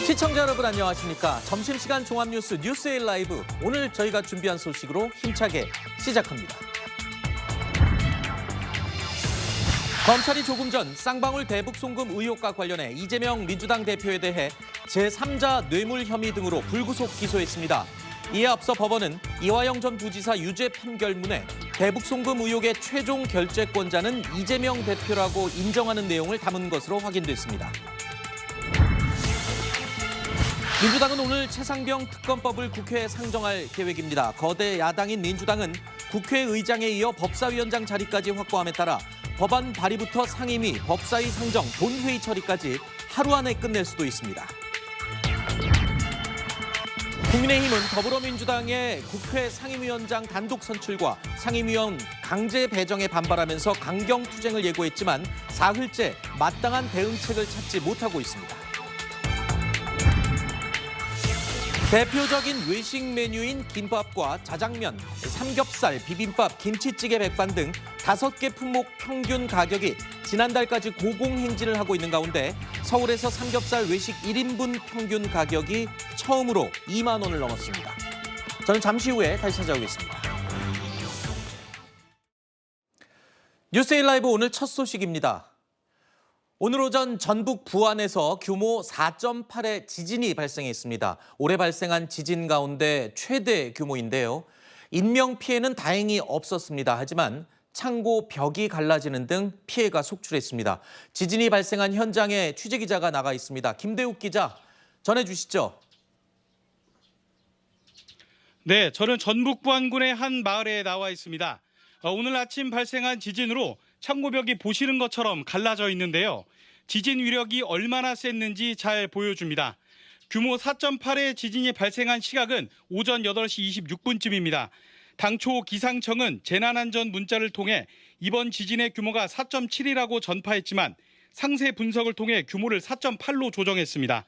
시청자 여러분 안녕하십니까. 점심시간 종합뉴스 뉴스에일 라이브, 오늘 저희가 준비한 소식으로 힘차게 시작합니다. 검찰이 조금 전 쌍방울 대북 송금 의혹과 관련해 이재명 민주당 대표에 대해 제3자 뇌물 혐의 등으로 불구속 기소했습니다. 이에 앞서 법원은 이화영 전 부지사 유죄 판결문에 대북 송금 의혹의 최종 결재권자는 이재명 대표라고 인정하는 내용을 담은 것으로 확인됐습니다. 민주당은 오늘 최상병 특검법을 국회에 상정할 계획입니다. 거대 야당인 민주당은 국회의장에 이어 법사위원장 자리까지 확보함에 따라 법안 발의부터 상임위, 법사위 상정, 본회의 처리까지 하루 안에 끝낼 수도 있습니다. 국민의힘은 더불어민주당의 국회 상임위원장 단독 선출과 상임위원 강제 배정에 반발하면서 강경 투쟁을 예고했지만 사흘째 마땅한 대응책을 찾지 못하고 있습니다. 대표적인 외식 메뉴인 김밥과 자장면, 삼겹살, 비빔밥, 김치찌개, 백반 등 5개 품목 평균 가격이 지난달까지 고공행진을 하고 있는 가운데 서울에서 삼겹살 외식 1인분 평균 가격이 처음으로 2만 원을 넘었습니다. 저는 잠시 후에 다시 찾아오겠습니다. 뉴스에일 라이브 오늘 첫 소식입니다. 오늘 오전 전북 부안에서 규모 4.8의 지진이 발생했습니다. 올해 발생한 지진 가운데 최대 규모인데요. 인명피해는 다행히 없었습니다. 하지만 창고 벽이 갈라지는 등 피해가 속출했습니다. 지진이 발생한 현장에 취재기자가 나가 있습니다. 김대욱 기자, 전해주시죠. 네, 저는 전북 부안군의 한 마을에 나와 있습니다. 오늘 아침 발생한 지진으로 창고벽이 보시는 것처럼 갈라져 있는데요. 지진 위력이 얼마나 셌는지 잘 보여줍니다. 규모 4.8의 지진이 발생한 시각은 오전 8시 26분쯤입니다. 당초 기상청은 재난안전 문자를 통해 이번 지진의 규모가 4.7이라고 전파했지만 상세 분석을 통해 규모를 4.8로 조정했습니다.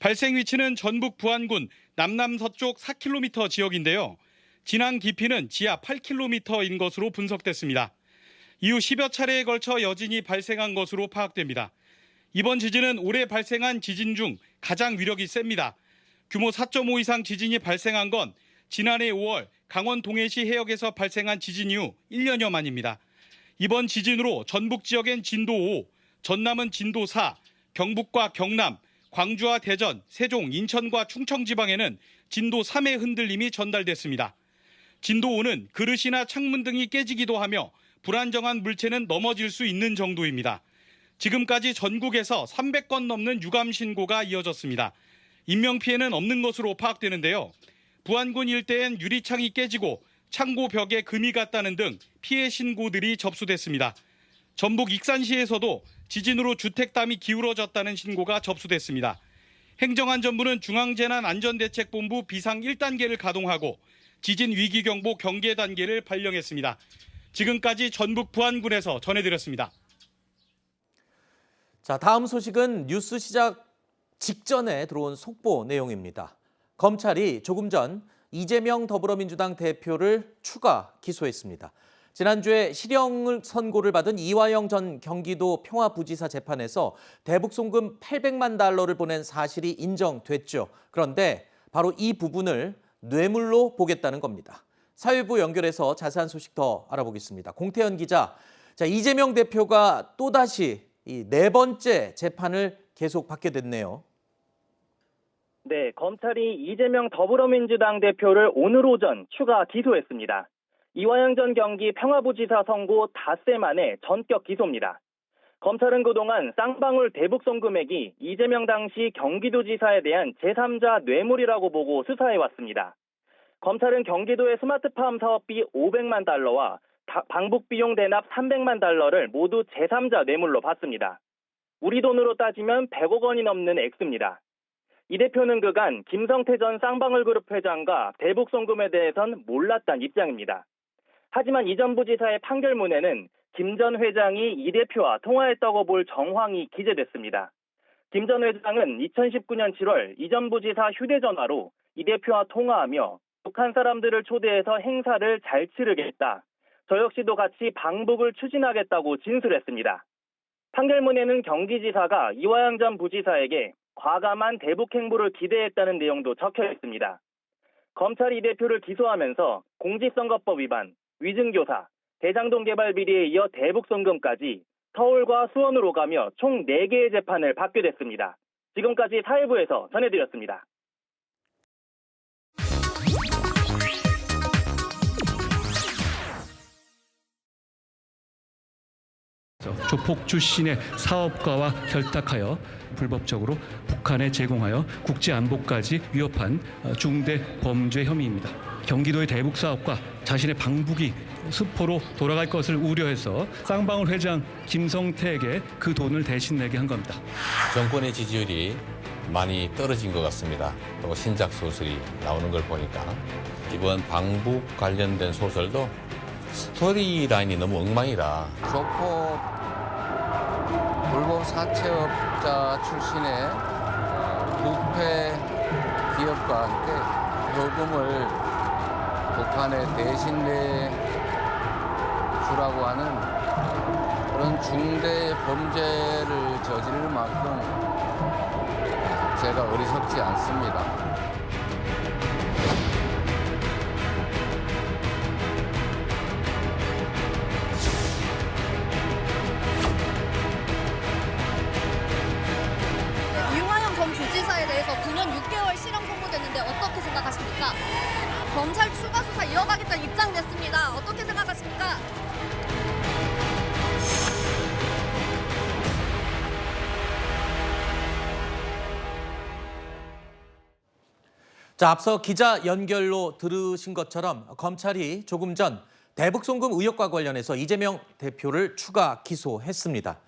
발생 위치는 전북 부안군 남남서쪽 4km 지역인데요. 진앙 깊이는 지하 8km인 것으로 분석됐습니다. 이후 10여 차례에 걸쳐 여진이 발생한 것으로 파악됩니다. 이번 지진은 올해 발생한 지진 중 가장 위력이 셉니다. 규모 4.5 이상 지진이 발생한 건 지난해 5월 강원 동해시 해역에서 발생한 지진 이후 1년여 만입니다. 이번 지진으로 전북 지역엔 진도 5, 전남은 진도 4, 경북과 경남, 광주와 대전, 세종, 인천과 충청 지방에는 진도 3의 흔들림이 전달됐습니다. 진도 5는 그릇이나 창문 등이 깨지기도 하며 불안정한 물체는 넘어질 수 있는 정도입니다. 지금까지 전국에서 300건 넘는 유감 신고가 이어졌습니다. 인명피해는 없는 것으로 파악되는데요. 부안군 일대엔 유리창이 깨지고 창고 벽에 금이 갔다는 등 피해 신고들이 접수됐습니다. 전북 익산시에서도 지진으로 주택담이 기울어졌다는 신고가 접수됐습니다. 행정안전부는 중앙재난안전대책본부 비상 1단계를 가동하고 지진 위기경보 경계 단계를 발령했습니다. 지금까지 전북 부안군에서 전해드렸습니다. 자, 다음 소식은 뉴스 시작 직전에 들어온 속보 내용입니다. 검찰이 조금 전 이재명 더불어민주당 대표를 추가 기소했습니다. 지난주에 실형 선고를 받은 이화영 전 경기도 평화부지사 재판에서 대북 송금 800만 달러를 보낸 사실이 인정됐죠. 그런데 바로 이 부분을 뇌물로 보겠다는 겁니다. 사회부 연결해서 자세한 소식 더 알아보겠습니다. 공태현 기자, 자, 이재명 대표가 또다시 이 4번째 재판을 계속 받게 됐네요. 네, 검찰이 이재명 더불어민주당 대표를 오늘 오전 추가 기소했습니다. 이화영 전 경기 평화부지사 선고 닷새 만에 전격 기소입니다. 검찰은 그동안 쌍방울 대북 송금액이 이재명 당시 경기도지사에 대한 제3자 뇌물이라고 보고 수사해왔습니다. 검찰은 경기도의 스마트팜 사업비 500만 달러와 방북비용 대납 300만 달러를 모두 제3자 뇌물로 봤습니다. 우리 돈으로 따지면 100억 원이 넘는 액수입니다. 이 대표는 그간 김성태 전 쌍방울그룹 회장과 대북 송금에 대해선 몰랐다는 입장입니다. 하지만 이 전 부지사의 판결문에는 김 전 회장이 이 대표와 통화했다고 볼 정황이 기재됐습니다. 김 전 회장은 2019년 7월 이 전 부지사 휴대전화로 이 대표와 통화하며 북한 사람들을 초대해서 행사를 잘 치르겠다. 저 역시도 같이 방북을 추진하겠다고 진술했습니다. 판결문에는 경기지사가 이화영 전 부지사에게 과감한 대북 행보를 기대했다는 내용도 적혀 있습니다. 검찰이 이 대표를 기소하면서 공직선거법 위반, 위증교사, 대장동 개발 비리에 이어 대북 송금까지 서울과 수원으로 가며 총 4개의 재판을 받게 됐습니다. 지금까지 사회부에서 전해드렸습니다. 조폭 출신의 사업가와 결탁하여 불법적으로 북한에 제공하여 국제안보까지 위협한 중대 범죄 혐의입니다. 경기도의 대북 사업과 자신의 방북이 수포로 돌아갈 것을 우려해서 쌍방울 회장 김성태에게 그 돈을 대신 내게 한 겁니다. 정권의 지지율이 많이 떨어진 것 같습니다. 또 신작 소설이 나오는 걸 보니까 이번 방북 관련된 소설도 스토리 라인이 너무 엉망이라 조폭 불법 사채업자 출신의 부패 기업과 함께 요금을 북한에 대신 내주라고 하는 그런 중대 범죄를 저지를 만큼 제가 어리석지 않습니다. 이화영 전 부지사에 대해서 9년 6개월 실형 선고됐는데 어떻게 생각하십니까? 검찰 추가 수사 이어가겠다는 입장 냈습니다. 어떻게 생각하십니까? 자, 앞서 기자 연결로 들으신 것처럼 검찰이 조금 전 대북 송금 의혹과 관련해서 이재명 대표를 추가 기소했습니다.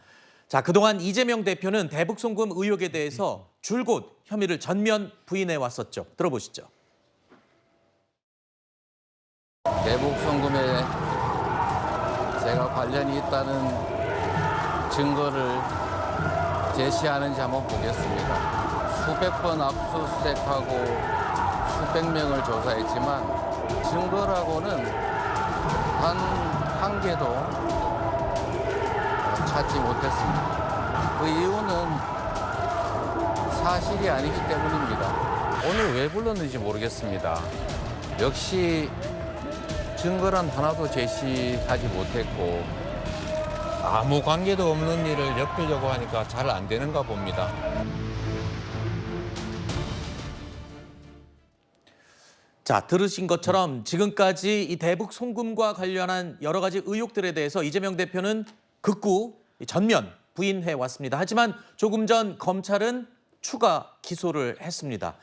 자, 그동안 이재명 대표는 대북 송금 의혹에 대해서 줄곧 혐의를 전면 부인해 왔었죠. 들어보시죠. 대북 송금에 제가 관련이 있다는 증거를 제시하는지 한번 보겠습니다. 수백 번 압수수색하고 수백 명을 조사했지만 증거라고는 단 한 개도 찾지 못했습니다. 그 이유는 사실이 아니기 때문입니다. 오늘 왜 불렀는지 모르겠습니다. 역시 증거란 하나도 제시하지 못했고 아무 관계도 없는 일을 엮으려고 하니까 잘 안 되는가 봅니다. 자, 들으신 것처럼 지금까지 이 대북 송금과 관련한 여러 가지 의혹들에 대해서 이재명 대표는 극구 전면 부인해 왔습니다. 하지만 조금 전 검찰은 추가 기소를 했습니다.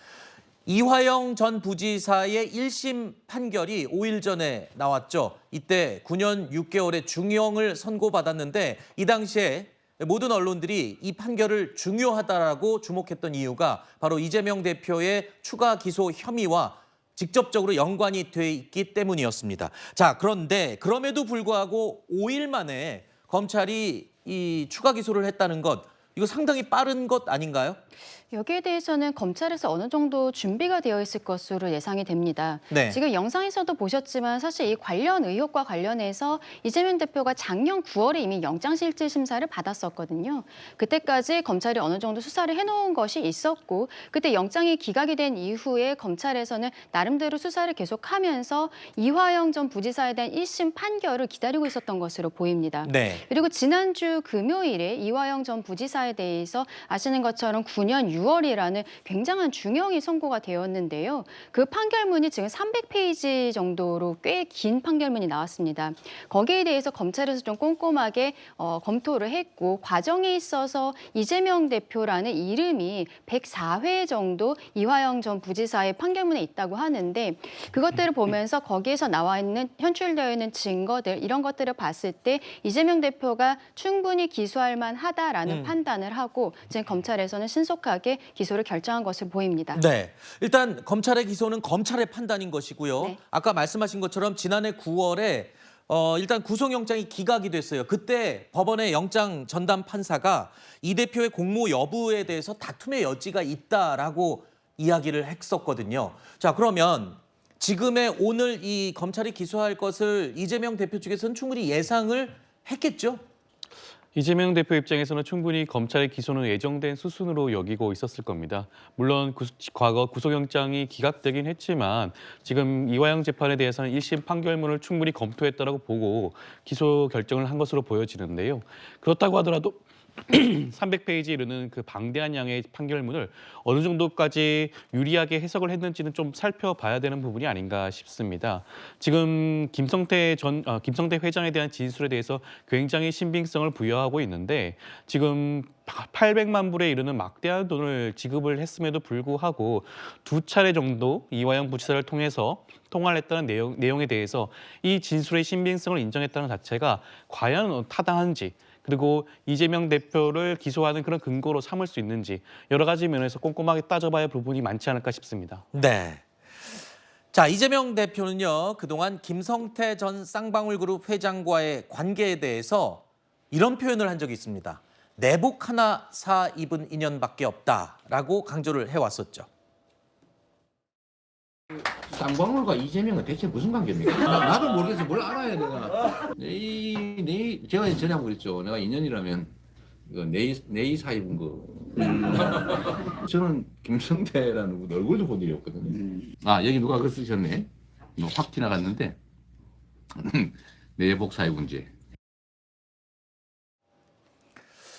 이화영 전 부지사의 1심 판결이 5일 전에 나왔죠. 이때 9년 6개월의 중형을 선고받았는데 이 당시에 모든 언론들이 이 판결을 중요하다라고 주목했던 이유가 바로 이재명 대표의 추가 기소 혐의와 직접적으로 연관이 돼 있기 때문이었습니다. 자, 그런데 그럼에도 불구하고 5일 만에 검찰이 이 추가 기소를 했다는 것, 이거 상당히 빠른 것 아닌가요? 여기에 대해서는 검찰에서 어느 정도 준비가 되어 있을 것으로 예상이 됩니다. 네. 지금 영상에서도 보셨지만 사실 이 관련 의혹과 관련해서 이재명 대표가 작년 9월에 이미 영장실질심사를 받았었거든요. 그때까지 검찰이 어느 정도 수사를 해놓은 것이 있었고 그때 영장이 기각이 된 이후에 검찰에서는 나름대로 수사를 계속하면서 이화영 전 부지사에 대한 1심 판결을 기다리고 있었던 것으로 보입니다. 네. 그리고 지난주 금요일에 이화영 전 부지사에 대해서 아시는 것처럼 9년 6월이라는 굉장한 중형이 선고가 되었는데요. 그 판결문이 지금 300페이지 정도로 꽤 긴 판결문이 나왔습니다. 거기에 대해서 검찰에서 좀 꼼꼼하게 검토를 했고 과정에 있어서 이재명 대표라는 이름이 104회 정도 이화영 전 부지사의 판결문에 있다고 하는데 그것들을 보면서 거기에서 나와 있는 현출되어 있는 증거들 이런 것들을 봤을 때 이재명 대표가 충분히 기소할 만하다라는 판단을 하고 지금 검찰에서는 신속하게 기소를 결정한 것으로 보입니다. 네, 일단 검찰의 기소는 검찰의 판단인 것이고요. 네. 아까 말씀하신 것처럼 지난해 9월에 일단 구속영장이 기각이 됐어요. 그때 법원의 영장 전담 판사가 이 대표의 공모 여부에 대해서 다툼의 여지가 있다라고 이야기를 했었거든요. 자, 그러면 지금의 오늘 이 검찰이 기소할 것을 이재명 대표 측에서는 충분히 예상을 했겠죠? 이재명 대표 입장에서는 충분히 검찰의 기소는 예정된 수순으로 여기고 있었을 겁니다. 물론 과거 구속영장이 기각되긴 했지만 지금 이화영 재판에 대해서는 1심 판결문을 충분히 검토했다라고 보고 기소 결정을 한 것으로 보여지는데요. 그렇다고 하더라도 300페이지 이르는 그 방대한 양의 판결문을 어느 정도까지 유리하게 해석을 했는지는 좀 살펴봐야 되는 부분이 아닌가 싶습니다. 지금 김성태 회장에 대한 진술에 대해서 굉장히 신빙성을 부여하고 있는데 지금 800만 불에 이르는 막대한 돈을 지급을 했음에도 불구하고 2차례 정도 이화영 부지사를 통해서 통화를 했다는 내용에 대해서 이 진술의 신빙성을 인정했다는 자체가 과연 타당한지, 그리고 이재명 대표를 기소하는 그런 근거로 삼을 수 있는지 여러 가지 면에서 꼼꼼하게 따져봐야 할 부분이 많지 않을까 싶습니다. 네. 자, 이재명 대표는요, 그동안 김성태 전 쌍방울그룹 회장과의 관계에 대해서 이런 표현을 한 적이 있습니다. 내복 하나 사 입은 인연밖에 없다라고 강조를 해왔었죠. 쌍방울과 이재명은 대체 무슨 관계입니까? 나도 모르겠어. 뭘 알아야 내가. 제가 전에 한번 그랬죠. 내가 인연이라면 이거 네이 사입은 거. 저는 김성태라는 분 얼굴도 본 일이 없거든요. 아, 여기 누가 그거 쓰셨네. 확 지나갔는데 내복 사입은지.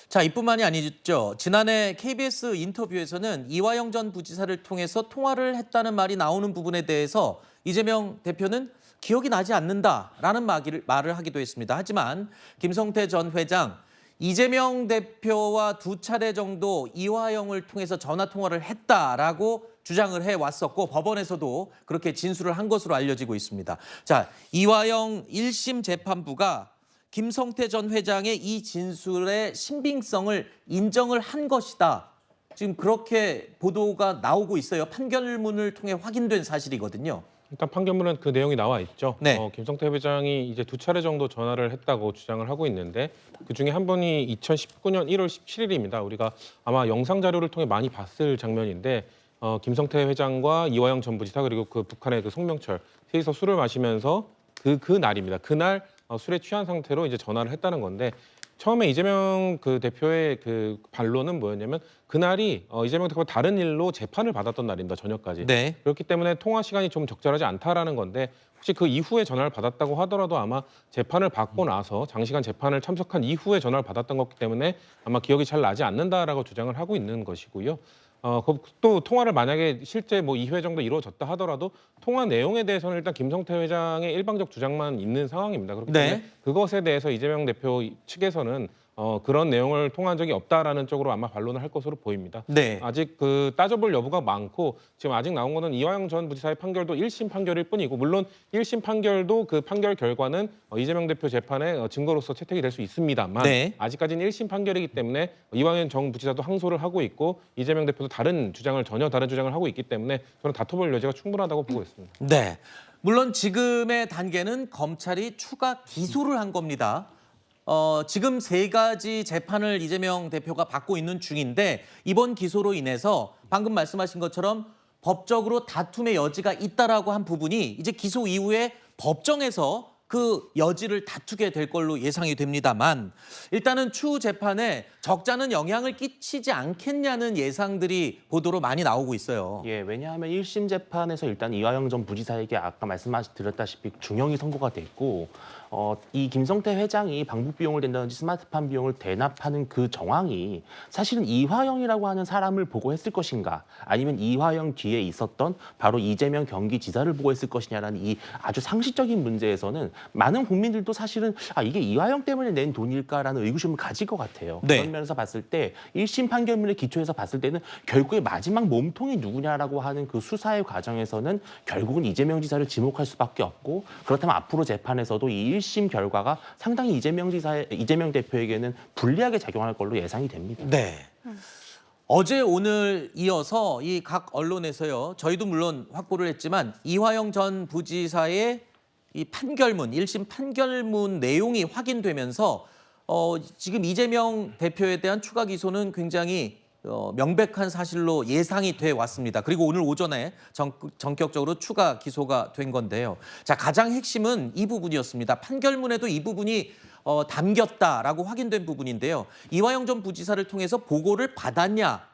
자, 이뿐만이 아니죠. 지난해 KBS 인터뷰에서는 이화영 전 부지사를 통해서 통화를 했다는 말이 나오는 부분에 대해서 이재명 대표는 기억이 나지 않는다라는 말을 하기도 했습니다. 하지만 김성태 전 회장, 이재명 대표와 2차례 정도 이화영을 통해서 전화 통화를 했다라고 주장을 해왔었고 법원에서도 그렇게 진술을 한 것으로 알려지고 있습니다. 자, 이화영 1심 재판부가 김성태 전 회장의 이 진술의 신빙성을 인정을 한 것이다. 지금 그렇게 보도가 나오고 있어요. 판결문을 통해 확인된 사실이거든요. 일단 판결문은 그 내용이 나와 있죠. 네. 김성태 회장이 이제 2차례 정도 전화를 했다고 주장을 하고 있는데 그중에 한 번이 2019년 1월 17일입니다. 우리가 아마 영상 자료를 통해 많이 봤을 장면인데 김성태 회장과 이화영 전 부지사 그리고 그 북한의 그 송명철 셋이서 술을 마시면서 그 날입니다. 그날 술에 취한 상태로 이제 전화를 했다는 건데 처음에 이재명 그 대표의 그 반론은 뭐였냐면 그날이 이재명 대표가 다른 일로 재판을 받았던 날입니다. 저녁까지. 네. 그렇기 때문에 통화 시간이 좀 적절하지 않다라는 건데 혹시 그 이후에 전화를 받았다고 하더라도 아마 재판을 받고 나서 장시간 재판을 참석한 이후에 전화를 받았던 거기 때문에 아마 기억이 잘 나지 않는다라고 주장을 하고 있는 것이고요. 또 통화를 만약에 실제 뭐 2회 정도 이루어졌다 하더라도 통화 내용에 대해서는 일단 김성태 회장의 일방적 주장만 있는 상황입니다. 그렇기 때문에 그것에 대해서 이재명 대표 측에서는 그런 내용을 통한 적이 없다라는 쪽으로 아마 반론을 할 것으로 보입니다. 네. 아직 그 따져볼 여부가 많고 지금 아직 나온 거는 이화영 전 부지사의 판결도 1심 판결일 뿐이고 물론 1심 판결도 그 판결 결과는 이재명 대표 재판의 증거로서 채택이 될 수 있습니다만 네. 아직까지는 1심 판결이기 때문에 이화영 전 부지사도 항소를 하고 있고 이재명 대표도 전혀 다른 주장을 하고 있기 때문에 저는 다퉈볼 여지가 충분하다고 보고 있습니다. 네. 물론 지금의 단계는 검찰이 추가 기소를 한 겁니다. 지금 3가지 재판을 이재명 대표가 받고 있는 중인데 이번 기소로 인해서 방금 말씀하신 것처럼 법적으로 다툼의 여지가 있다라고 한 부분이 이제 기소 이후에 법정에서 그 여지를 다투게 될 걸로 예상이 됩니다만 일단은 추후 재판에 적잖은 영향을 끼치지 않겠냐는 예상들이 보도로 많이 나오고 있어요. 예, 왜냐하면 1심 재판에서 일단 이화영 전 부지사에게 아까 말씀드렸다시피 중형이 선고가 됐고 이 김성태 회장이 방북 비용을 댄다든지 스마트팜 비용을 대납하는 그 정황이 사실은 이화영이라고 하는 사람을 보고 했을 것인가 아니면 이화영 뒤에 있었던 바로 이재명 경기지사를 보고 했을 것이냐라는 이 아주 상식적인 문제에서는 많은 국민들도 사실은 이게 이화영 때문에 낸 돈일까라는 의구심을 가질 것 같아요. 네. 그런 면에서 봤을 때 1심 판결문에 기초해서 봤을 때는 결국에 마지막 몸통이 누구냐라고 하는 그 수사의 과정에서는 결국은 이재명 지사를 지목할 수밖에 없고 그렇다면 앞으로 재판에서도 이 1심 결과가 상당히 이재명 대표에게는 불리하게 작용할 걸로 예상이 됩니다. 네. 어제 오늘 이어서 이 각 언론에서요. 저희도 물론 확보를 했지만 이화영 전 부지사의 이 판결문, 1심 판결문 내용이 확인되면서 지금 이재명 대표에 대한 추가 기소는 굉장히 명백한 사실로 예상이 돼 왔습니다. 그리고 오늘 오전에 전격적으로 추가 기소가 된 건데요. 자, 가장 핵심은 이 부분이었습니다. 판결문에도 이 부분이 담겼다라고 확인된 부분인데요. 이화영 전 부지사를 통해서 보고를 받았냐,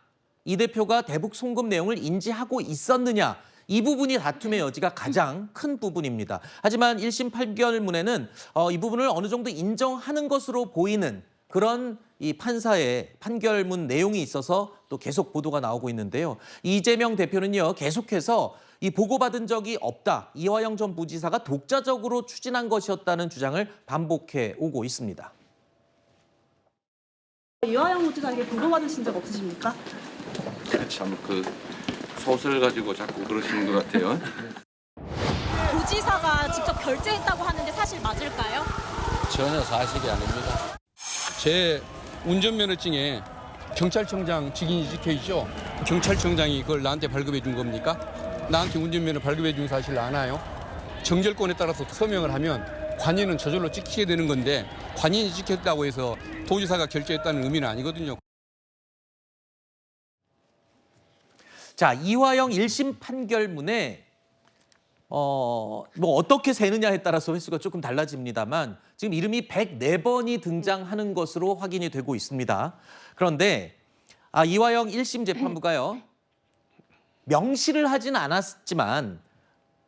이 대표가 대북 송금 내용을 인지하고 있었느냐, 이 부분이 다툼의 여지가 가장 큰 부분입니다. 하지만 1심 판결문에는 이 부분을 어느 정도 인정하는 것으로 보이는 그런 이 판사의 판결문 내용이 있어서 또 계속 보도가 나오고 있는데요. 이재명 대표는요, 계속해서 이 보고받은 적이 없다, 이화영 전 부지사가 독자적으로 추진한 것이었다는 주장을 반복해 오고 있습니다. 이화영 부지사에게 보고받으신 적 없으십니까? 참 소설 가지고 자꾸 그러시는 것 같아요. 부지사가 직접 결제했다고 하는데 사실 맞을까요? 전혀 사실이 아닙니다. 제 운전면허증에 경찰청장 직인이 찍혀 있죠. 경찰청장이 그걸 나한테 발급해 준 겁니까? 나한테 운전면허 발급해 준 사실 아나요? 정절권에 따라서 서명을 하면 관인은 저절로 찍히게 되는 건데 관인이 찍혔다고 해서 도지사가 결제했다는 의미는 아니거든요. 자, 이화영 1심 판결문에 뭐 어떻게 세느냐에 따라서 횟수가 조금 달라집니다만 지금 이름이 104번이 등장하는 것으로 확인이 되고 있습니다. 그런데 이화영 1심 재판부가요, 명시를 하진 않았지만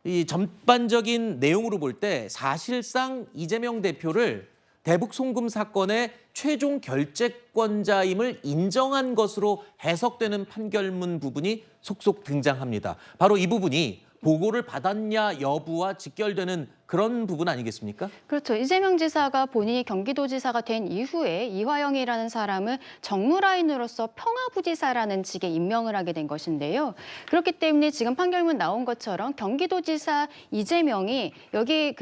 이 전반적인 내용으로 볼 때 사실상 이재명 대표를 대북 송금 사건의 최종 결재권자임을 인정한 것으로 해석되는 판결문 부분이 속속 등장합니다. 바로 이 부분이 보고를 받았냐 여부와 직결되는 그런 부분 아니겠습니까? 그렇죠. 이재명 지사가 본인이 경기도지사가 된 이후에 이화영이라는 사람을 정무라인으로서 평화부지사라는 직에 임명을 하게 된 것인데요. 그렇기 때문에 지금 판결문 나온 것처럼 경기도지사 이재명이 여기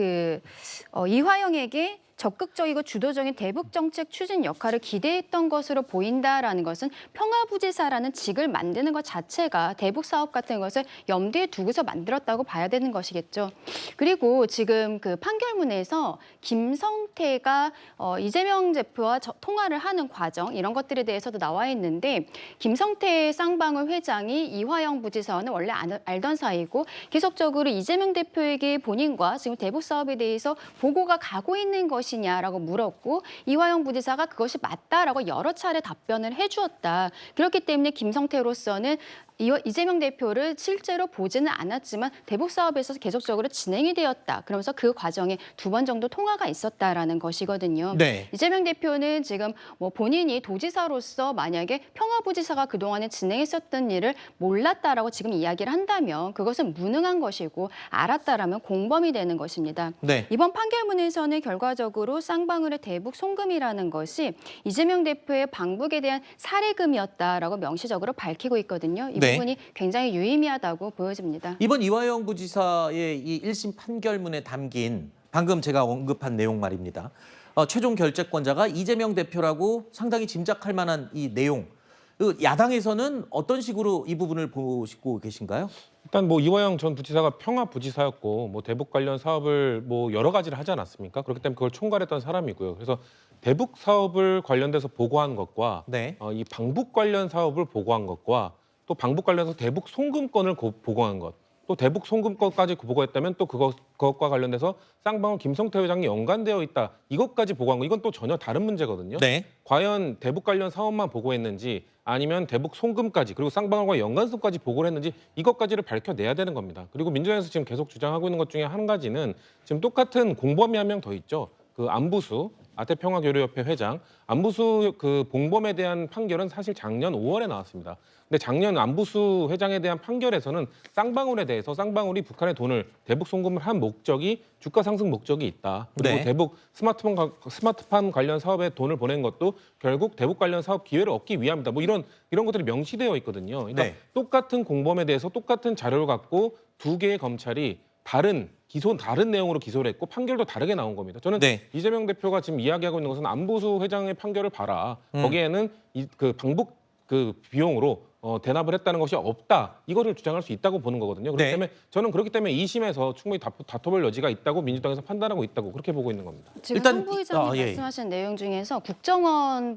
이화영에게 적극적이고 주도적인 대북 정책 추진 역할을 기대했던 것으로 보인다라는 것은 평화부지사라는 직을 만드는 것 자체가 대북 사업 같은 것을 염두에 두고서 만들었다고 봐야 되는 것이겠죠. 그리고 지금 그 판결문에서 김성태가 이재명 대표와 통화를 하는 과정, 이런 것들에 대해서도 나와 있는데, 김성태 쌍방울 회장이 이화영 부지사와는 원래 알던 사이고 계속적으로 이재명 대표에게 본인과 지금 대북 사업에 대해서 보고가 가고 있는 것이냐라고 물었고, 이화영 부지사가 그것이 맞다라고 여러 차례 답변을 해주었다. 그렇기 때문에 김성태로서는 이재명 대표를 실제로 보지는 않았지만 대북 사업에서 계속적으로 진행이 되었다. 그러면서 그 과정에 2번 정도 통화가 있었다라는 것이거든요. 네. 이재명 대표는 지금 본인이 도지사로서 만약에 평화부지사가 그동안에 진행했었던 일을 몰랐다라고 지금 이야기를 한다면 그것은 무능한 것이고, 알았다라면 공범이 되는 것입니다. 네. 이번 판결문에서는 결과적으로 쌍방울의 대북 송금이라는 것이 이재명 대표의 방북에 대한 사례금이었다라고 명시적으로 밝히고 있거든요. 이 네. 부분이 굉장히 유의미하다고 보여집니다. 이번 이화영 부지사의 이 1심 판결문에 담긴 방금 제가 언급한 내용 말입니다. 최종 결재권자가 이재명 대표라고 상당히 짐작할 만한 이 내용. 야당에서는 어떤 식으로 이 부분을 보시고 계신가요? 일단 이화영 전 부지사가 평화부지사였고 대북 관련 사업을 여러 가지를 하지 않았습니까? 그렇기 때문에 그걸 총괄했던 사람이고요. 그래서 대북 사업을 관련돼서 보고한 것과 네. 이 방북 관련 사업을 보고한 것과 또 방북 관련해서 대북 송금건을 보고한 것, 또 대북 송금건까지 보고했다면 또 그것과 관련돼서 쌍방울 김성태 회장이 연관되어 있다, 이것까지 보고한 거, 이건 또 전혀 다른 문제거든요. 네. 과연 대북 관련 사업만 보고했는지 아니면 대북 송금까지 그리고 쌍방울과 연관성까지 보고를 했는지, 이것까지를 밝혀내야 되는 겁니다. 그리고 민주당에서 지금 계속 주장하고 있는 것 중에 한 가지는 지금 똑같은 공범이 한 명 더 있죠. 그 안부수 아태평화교류협회 회장, 안부수 그 공범에 대한 판결은 사실 작년 5월에 나왔습니다. 근데 작년 안부수 회장에 대한 판결에서는 쌍방울에 대해서 쌍방울이 북한에 돈을 대북 송금을 한 목적이 주가 상승 목적이 있다. 그리고 네. 대북 스마트폰 관련 사업에 돈을 보낸 것도 결국 대북 관련 사업 기회를 얻기 위함이다. 이런 것들이 명시되어 있거든요. 그러니까 네. 똑같은 공범에 대해서 똑같은 자료를 갖고 두 개의 검찰이 다른 내용으로 기소를 했고 판결도 다르게 나온 겁니다. 저는 네. 이재명 대표가 지금 이야기하고 있는 것은 안부수 회장의 판결을 봐라. 거기에는 그 방북 그 비용으로 대납을 했다는 것이 없다. 이거를 주장할 수 있다고 보는 거거든요. 그렇기 네. 때문에 저는 그렇기 때문에 2심에서 충분히 다퉈볼 여지가 있다고 민주당에서 판단하고 있다고 그렇게 보고 있는 겁니다. 지금 일단 한 부의장님 예. 말씀하신 내용 중에서 국정원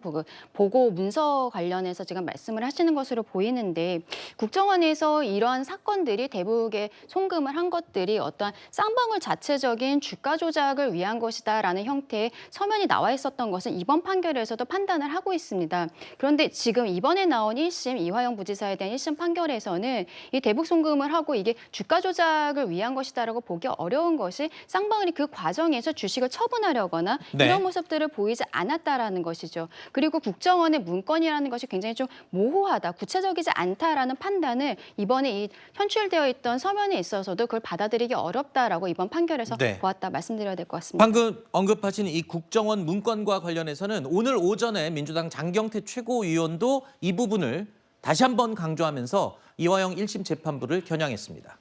보고 문서 관련해서 지금 말씀을 하시는 것으로 보이는데 국정원에서 이러한 사건들이 대북에 송금을 한 것들이 어떠한 쌍방울 자체적인 주가 조작을 위한 것이다라는 형태의 서면이 나와 있었던 것은 이번 판결에서도 판단을 하고 있습니다. 그런데 지금 이번에 나온 1심 이화영 부지사에 대한 1심 판결에서는 이 대북 송금을 하고 이게 주가 조작을 위한 것이다라고 보기 어려운 것이 쌍방울이 그 과정에서 주식을 처분하려거나 네. 이런 모습들을 보이지 않았다라는 것이죠. 그리고 국정원의 문건이라는 것이 굉장히 좀 모호하다, 구체적이지 않다라는 판단을 이번에 이 현출되어 있던 서면에 있어서도 그걸 받아들이기 어렵다라고 이번 판결에서 네. 보았다 말씀드려야 될 것 같습니다. 방금 언급하신 이 국정원 문건과 관련해서는 오늘 오전에 민주당 장경태 최고위원도 이 부분을 다시 한번 강조하면서 이화영 1심 재판부를 겨냥했습니다.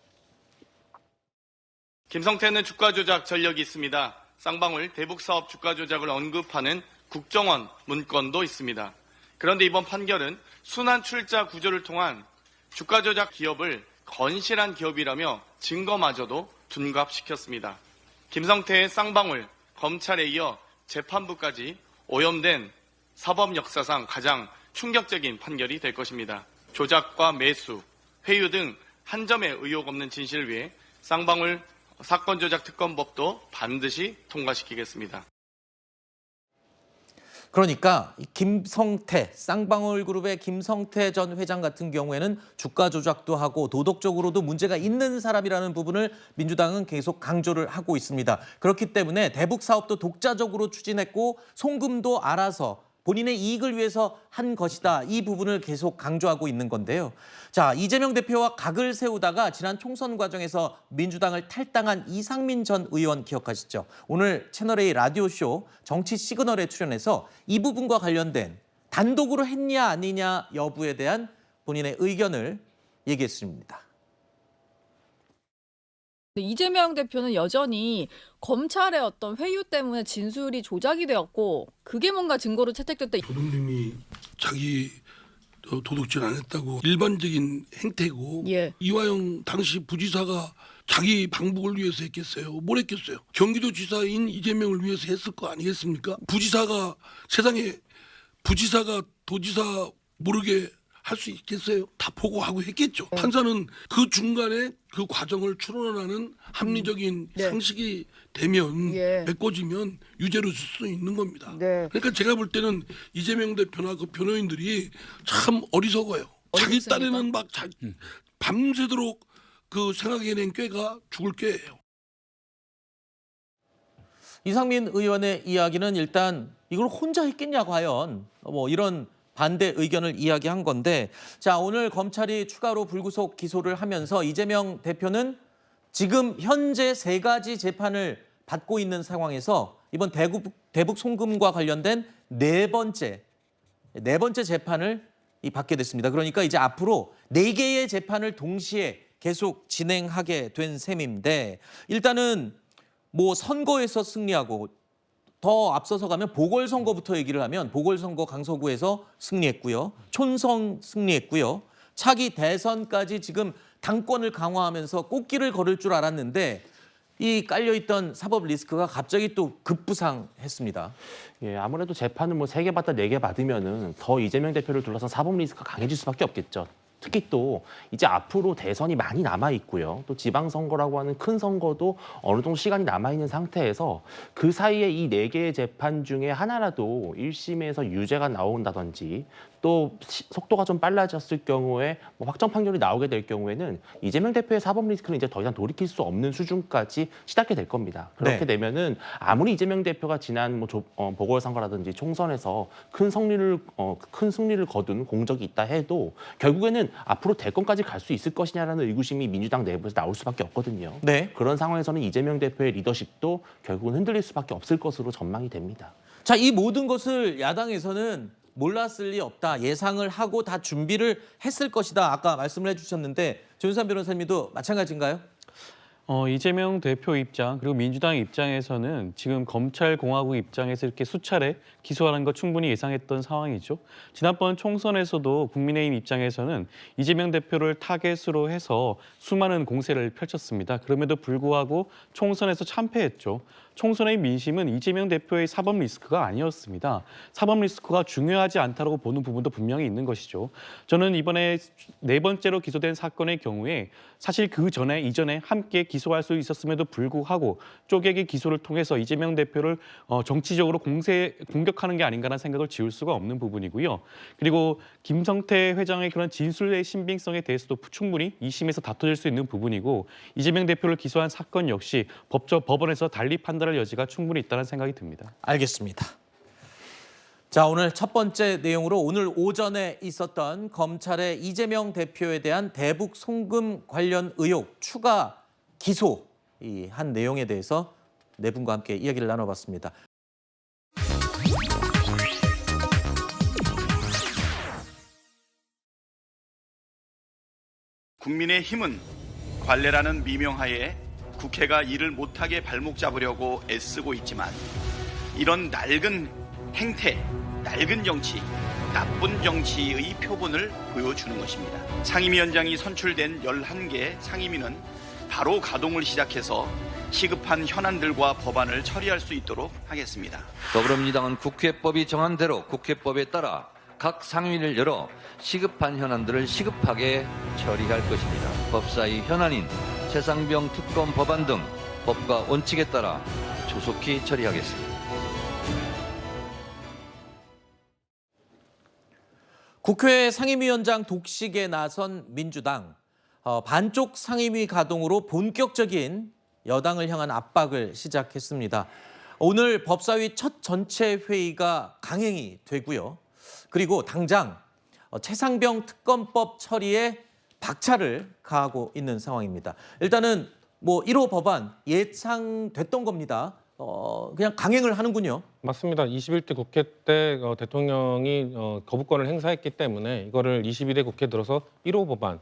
김성태는 주가 조작 전력이 있습니다. 쌍방울 대북 사업 주가 조작을 언급하는 국정원 문건도 있습니다. 그런데 이번 판결은 순환 출자 구조를 통한 주가 조작 기업을 건실한 기업이라며 증거마저도 둔갑시켰습니다. 김성태의 쌍방울, 검찰에 이어 재판부까지 오염된 사법 역사상 가장 충격적인 판결이 될 것입니다. 조작과 매수, 회유 등 한 점의 의혹 없는 진실을 위해 쌍방울 사건 조작 특검법도 반드시 통과시키겠습니다. 그러니까 이 김성태, 쌍방울 그룹의 김성태 전 회장 같은 경우에는 주가 조작도 하고 도덕적으로도 문제가 있는 사람이라는 부분을 민주당은 계속 강조를 하고 있습니다. 그렇기 때문에 대북 사업도 독자적으로 추진했고 송금도 알아서 본인의 이익을 위해서 한 것이다. 이 부분을 계속 강조하고 있는 건데요. 자, 이재명 대표와 각을 세우다가 지난 총선 과정에서 민주당을 탈당한 이상민 전 의원 기억하시죠? 오늘 채널A 라디오쇼 정치 시그널에 출연해서 이 부분과 관련된 단독으로 했냐 아니냐 여부에 대한 본인의 의견을 얘기했습니다. 이재명 대표는 여전히 검찰의 어떤 회유 때문에 진술이 조작이 되었고 그게 뭔가 증거로 채택됐다. 도둑님이 자기 도둑질 안 했다고 일반적인 행태고 이화영 당시 부지사가 자기 방북을 위해서 했겠어요? 뭘 했겠어요? 경기도지사인 이재명을 위해서 했을 거 아니겠습니까? 부지사가 세상에 부지사가 도지사 모르게 할 수 있겠어요? 다 보고하고 했겠죠. 판사는 그 중간에 그 과정을 추론하는 합리적인 상식이 되면 메꿔지면 유죄로 줄 수 있는 겁니다. 그러니까 제가 볼 때는 이재명 대표나 그 변호인들이 참 어리석어요. 자기 딴에는 막 밤새도록 그 생각해낸 꾀가 죽을 꾀예요. 이상민 의원의 이야기는 일단 이걸 혼자 했겠냐 과연 뭐 이런 반대 의견을 이야기한 건데, 자, 오늘 검찰이 추가로 불구속 기소를 하면서 이재명 대표는 지금 현재 3가지 재판을 받고 있는 상황에서 이번 대북 송금과 관련된 네 번째 재판을 받게 됐습니다. 그러니까 이제 앞으로 4개의 재판을 동시에 계속 진행하게 된 셈인데, 일단은 뭐 선거에서 승리하고 더 앞서서 가면 보궐선거부터 얘기를 하면 보궐선거 강서구에서 승리했고요. 촌성 승리했고요. 차기 대선까지 지금 당권을 강화하면서 꽃길을 걸을 줄 알았는데 이 깔려있던 사법 리스크가 갑자기 또 급부상했습니다. 예, 아무래도 재판을 뭐 3개 받다 4개 받으면은 더 이재명 대표를 둘러싼 사법 리스크가 강해질 수밖에 없겠죠. 특히 또 이제 앞으로 대선이 많이 남아 있고요. 또 지방선거라고 하는 큰 선거도 어느 정도 시간이 남아 있는 상태에서 그 사이에 이 4개의 재판 중에 하나라도 1심에서 유죄가 나온다든지 또 속도가 좀 빨라졌을 경우에 뭐 확정 판결이 나오게 될 경우에는 이재명 대표의 사법 리스크는 이제 더 이상 돌이킬 수 없는 수준까지 치닫게 될 겁니다. 그렇게 되면은 아무리 이재명 대표가 지난 뭐 보궐선거라든지 총선에서 큰 승리를 거둔 공적이 있다 해도 결국에는 앞으로 대권까지 갈 수 있을 것이냐라는 의구심이 민주당 내부에서 나올 수밖에 없거든요. 그런 상황에서는 이재명 대표의 리더십도 결국은 흔들릴 수밖에 없을 것으로 전망이 됩니다. 자, 이 모든 것을 야당에서는 몰랐을 리 없다. 예상을 하고 다 준비를 했을 것이다. 아까 말씀을 해주셨는데 조윤선 변호사님도 마찬가지인가요? 이재명 대표 입장 그리고 민주당 입장에서는 지금 검찰공화국 입장에서 이렇게 수차례 기소하는 거 충분히 예상했던 상황이죠. 지난번 총선에서도 국민의힘 입장에서는 이재명 대표를 타겟으로 해서 수많은 공세를 펼쳤습니다. 그럼에도 불구하고 총선에서 참패했죠. 총선의 민심은 이재명 대표의 사법 리스크가 아니었습니다. 사법 리스크가 중요하지 않다고 보는 부분도 분명히 있는 것이죠. 저는 이번에 4번째로 기소된 사건의 경우에 사실 이전에 함께 기소할 수 있었음에도 불구하고 쪼개기 기소를 통해서 이재명 대표를 정치적으로 공격하는 게 아닌가라는 생각을 지울 수가 없는 부분이고요. 그리고 김성태 회장의 그런 진술의 신빙성에 대해서도 충분히 2심에서 다퉈질 수 있는 부분이고 이재명 대표를 기소한 사건 역시 법원에서 달리 판단할 여지가 충분히 있다는 생각이 듭니다. 알겠습니다. 자, 오늘 첫 번째 내용으로 오늘 오전에 있었던 검찰의 이재명 대표에 대한 대북 송금 관련 의혹 추가 기소 한 내용에 대해서 네 분과 함께 이야기를 나눠봤습니다. 국민의힘은 관례라는 미명하에 국회가 일을 못하게 발목 잡으려고 애쓰고 있지만 이런 낡은 행태, 낡은 정치, 나쁜 정치의 표본을 보여주는 것입니다. 상임위원장이 선출된 11개 상임위는 바로 가동을 시작해서 시급한 현안들과 법안을 처리할 수 있도록 하겠습니다. 더불어민주당은 국회법이 정한 대로 국회법에 따라 각 상임위를 열어 시급한 현안들을 시급하게 처리할 것입니다. 법사위 현안인 최상병 특검 법안 등 법과 원칙에 따라 조속히 처리하겠습니다. 국회 상임위원장 독식에 나선 민주당. 반쪽 상임위 가동으로 본격적인 여당을 향한 압박을 시작했습니다. 오늘 법사위 첫 전체 회의가 강행이 되고요. 그리고 당장 최상병 특검법 처리에 박차를 가하고 있는 상황입니다. 일단은 1호 법안 예상됐던 겁니다. 그냥 강행을 하는군요. 맞습니다. 21대 국회 때 대통령이 거부권을 행사했기 때문에 이거를 22대 국회 들어서 1호 법안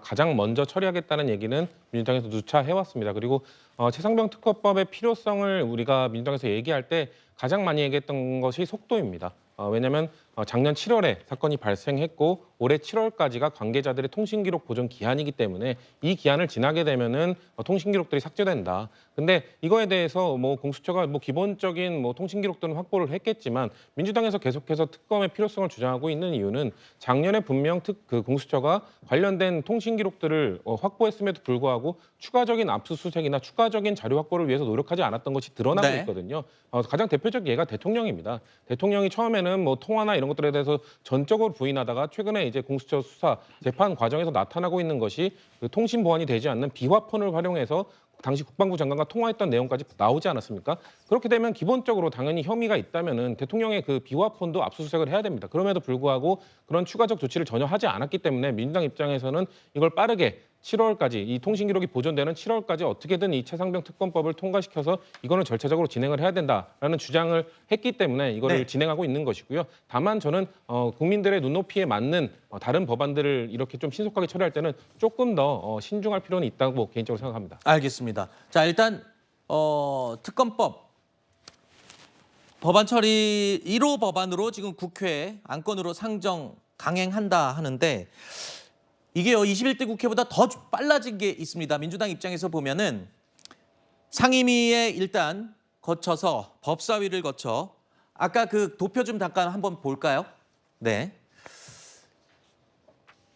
가장 먼저 처리하겠다는 얘기는 민주당에서 누차 해왔습니다. 그리고 최상병 특검법의 필요성을 우리가 민주당에서 얘기할 때 가장 많이 얘기했던 것이 속도입니다. 왜냐하면 작년 7월에 사건이 발생했고 올해 7월까지가 관계자들의 통신기록 보존 기한이기 때문에 이 기한을 지나게 되면은 통신기록들이 삭제된다. 근데 이거에 대해서 공수처가 기본적인 통신기록들은 확보를 했겠지만 민주당에서 계속해서 특검의 필요성을 주장하고 있는 이유는 작년에 분명 공수처가 관련된 통신기록들을 확보했음에도 불구하고 추가적인 압수수색이나 추가적인 자료 확보를 위해서 노력하지 않았던 것이 드러나고 있거든요. 가장 대표적 예가 대통령입니다. 대통령이 처음에는 통화나 이런 것들에 대해서 전적으로 부인하다가 최근에 이제 공수처 수사 재판 과정에서 나타나고 있는 것이 통신 보안이 되지 않는 비화폰을 활용해서 당시 국방부 장관과 통화했던 내용까지 나오지 않았습니까? 그렇게 되면 기본적으로 당연히 혐의가 있다면은 대통령의 그 비화폰도 압수수색을 해야 됩니다. 그럼에도 불구하고 그런 추가적 조치를 전혀 하지 않았기 때문에 민주당 입장에서는 이걸 빠르게 7월까지 이 통신기록이 보존되는 7월까지 어떻게든 이 최상병 특검법을 통과시켜서 이거는 절차적으로 진행을 해야 된다라는 주장을 했기 때문에 이거를 진행하고 있는 것이고요. 다만 저는 국민들의 눈높이에 맞는 다른 법안들을 이렇게 좀 신속하게 처리할 때는 조금 더 신중할 필요는 있다고 개인적으로 생각합니다. 알겠습니다. 자, 일단 특검법 법안 처리 1호 법안으로 지금 국회 안건으로 상정 강행한다 하는데 이게요 21대 국회보다 더 빨라진 게 있습니다. 민주당 입장에서 보면은 상임위에 일단 거쳐서 법사위를 거쳐 아까 그 도표 좀 잠깐 한번 볼까요? 네.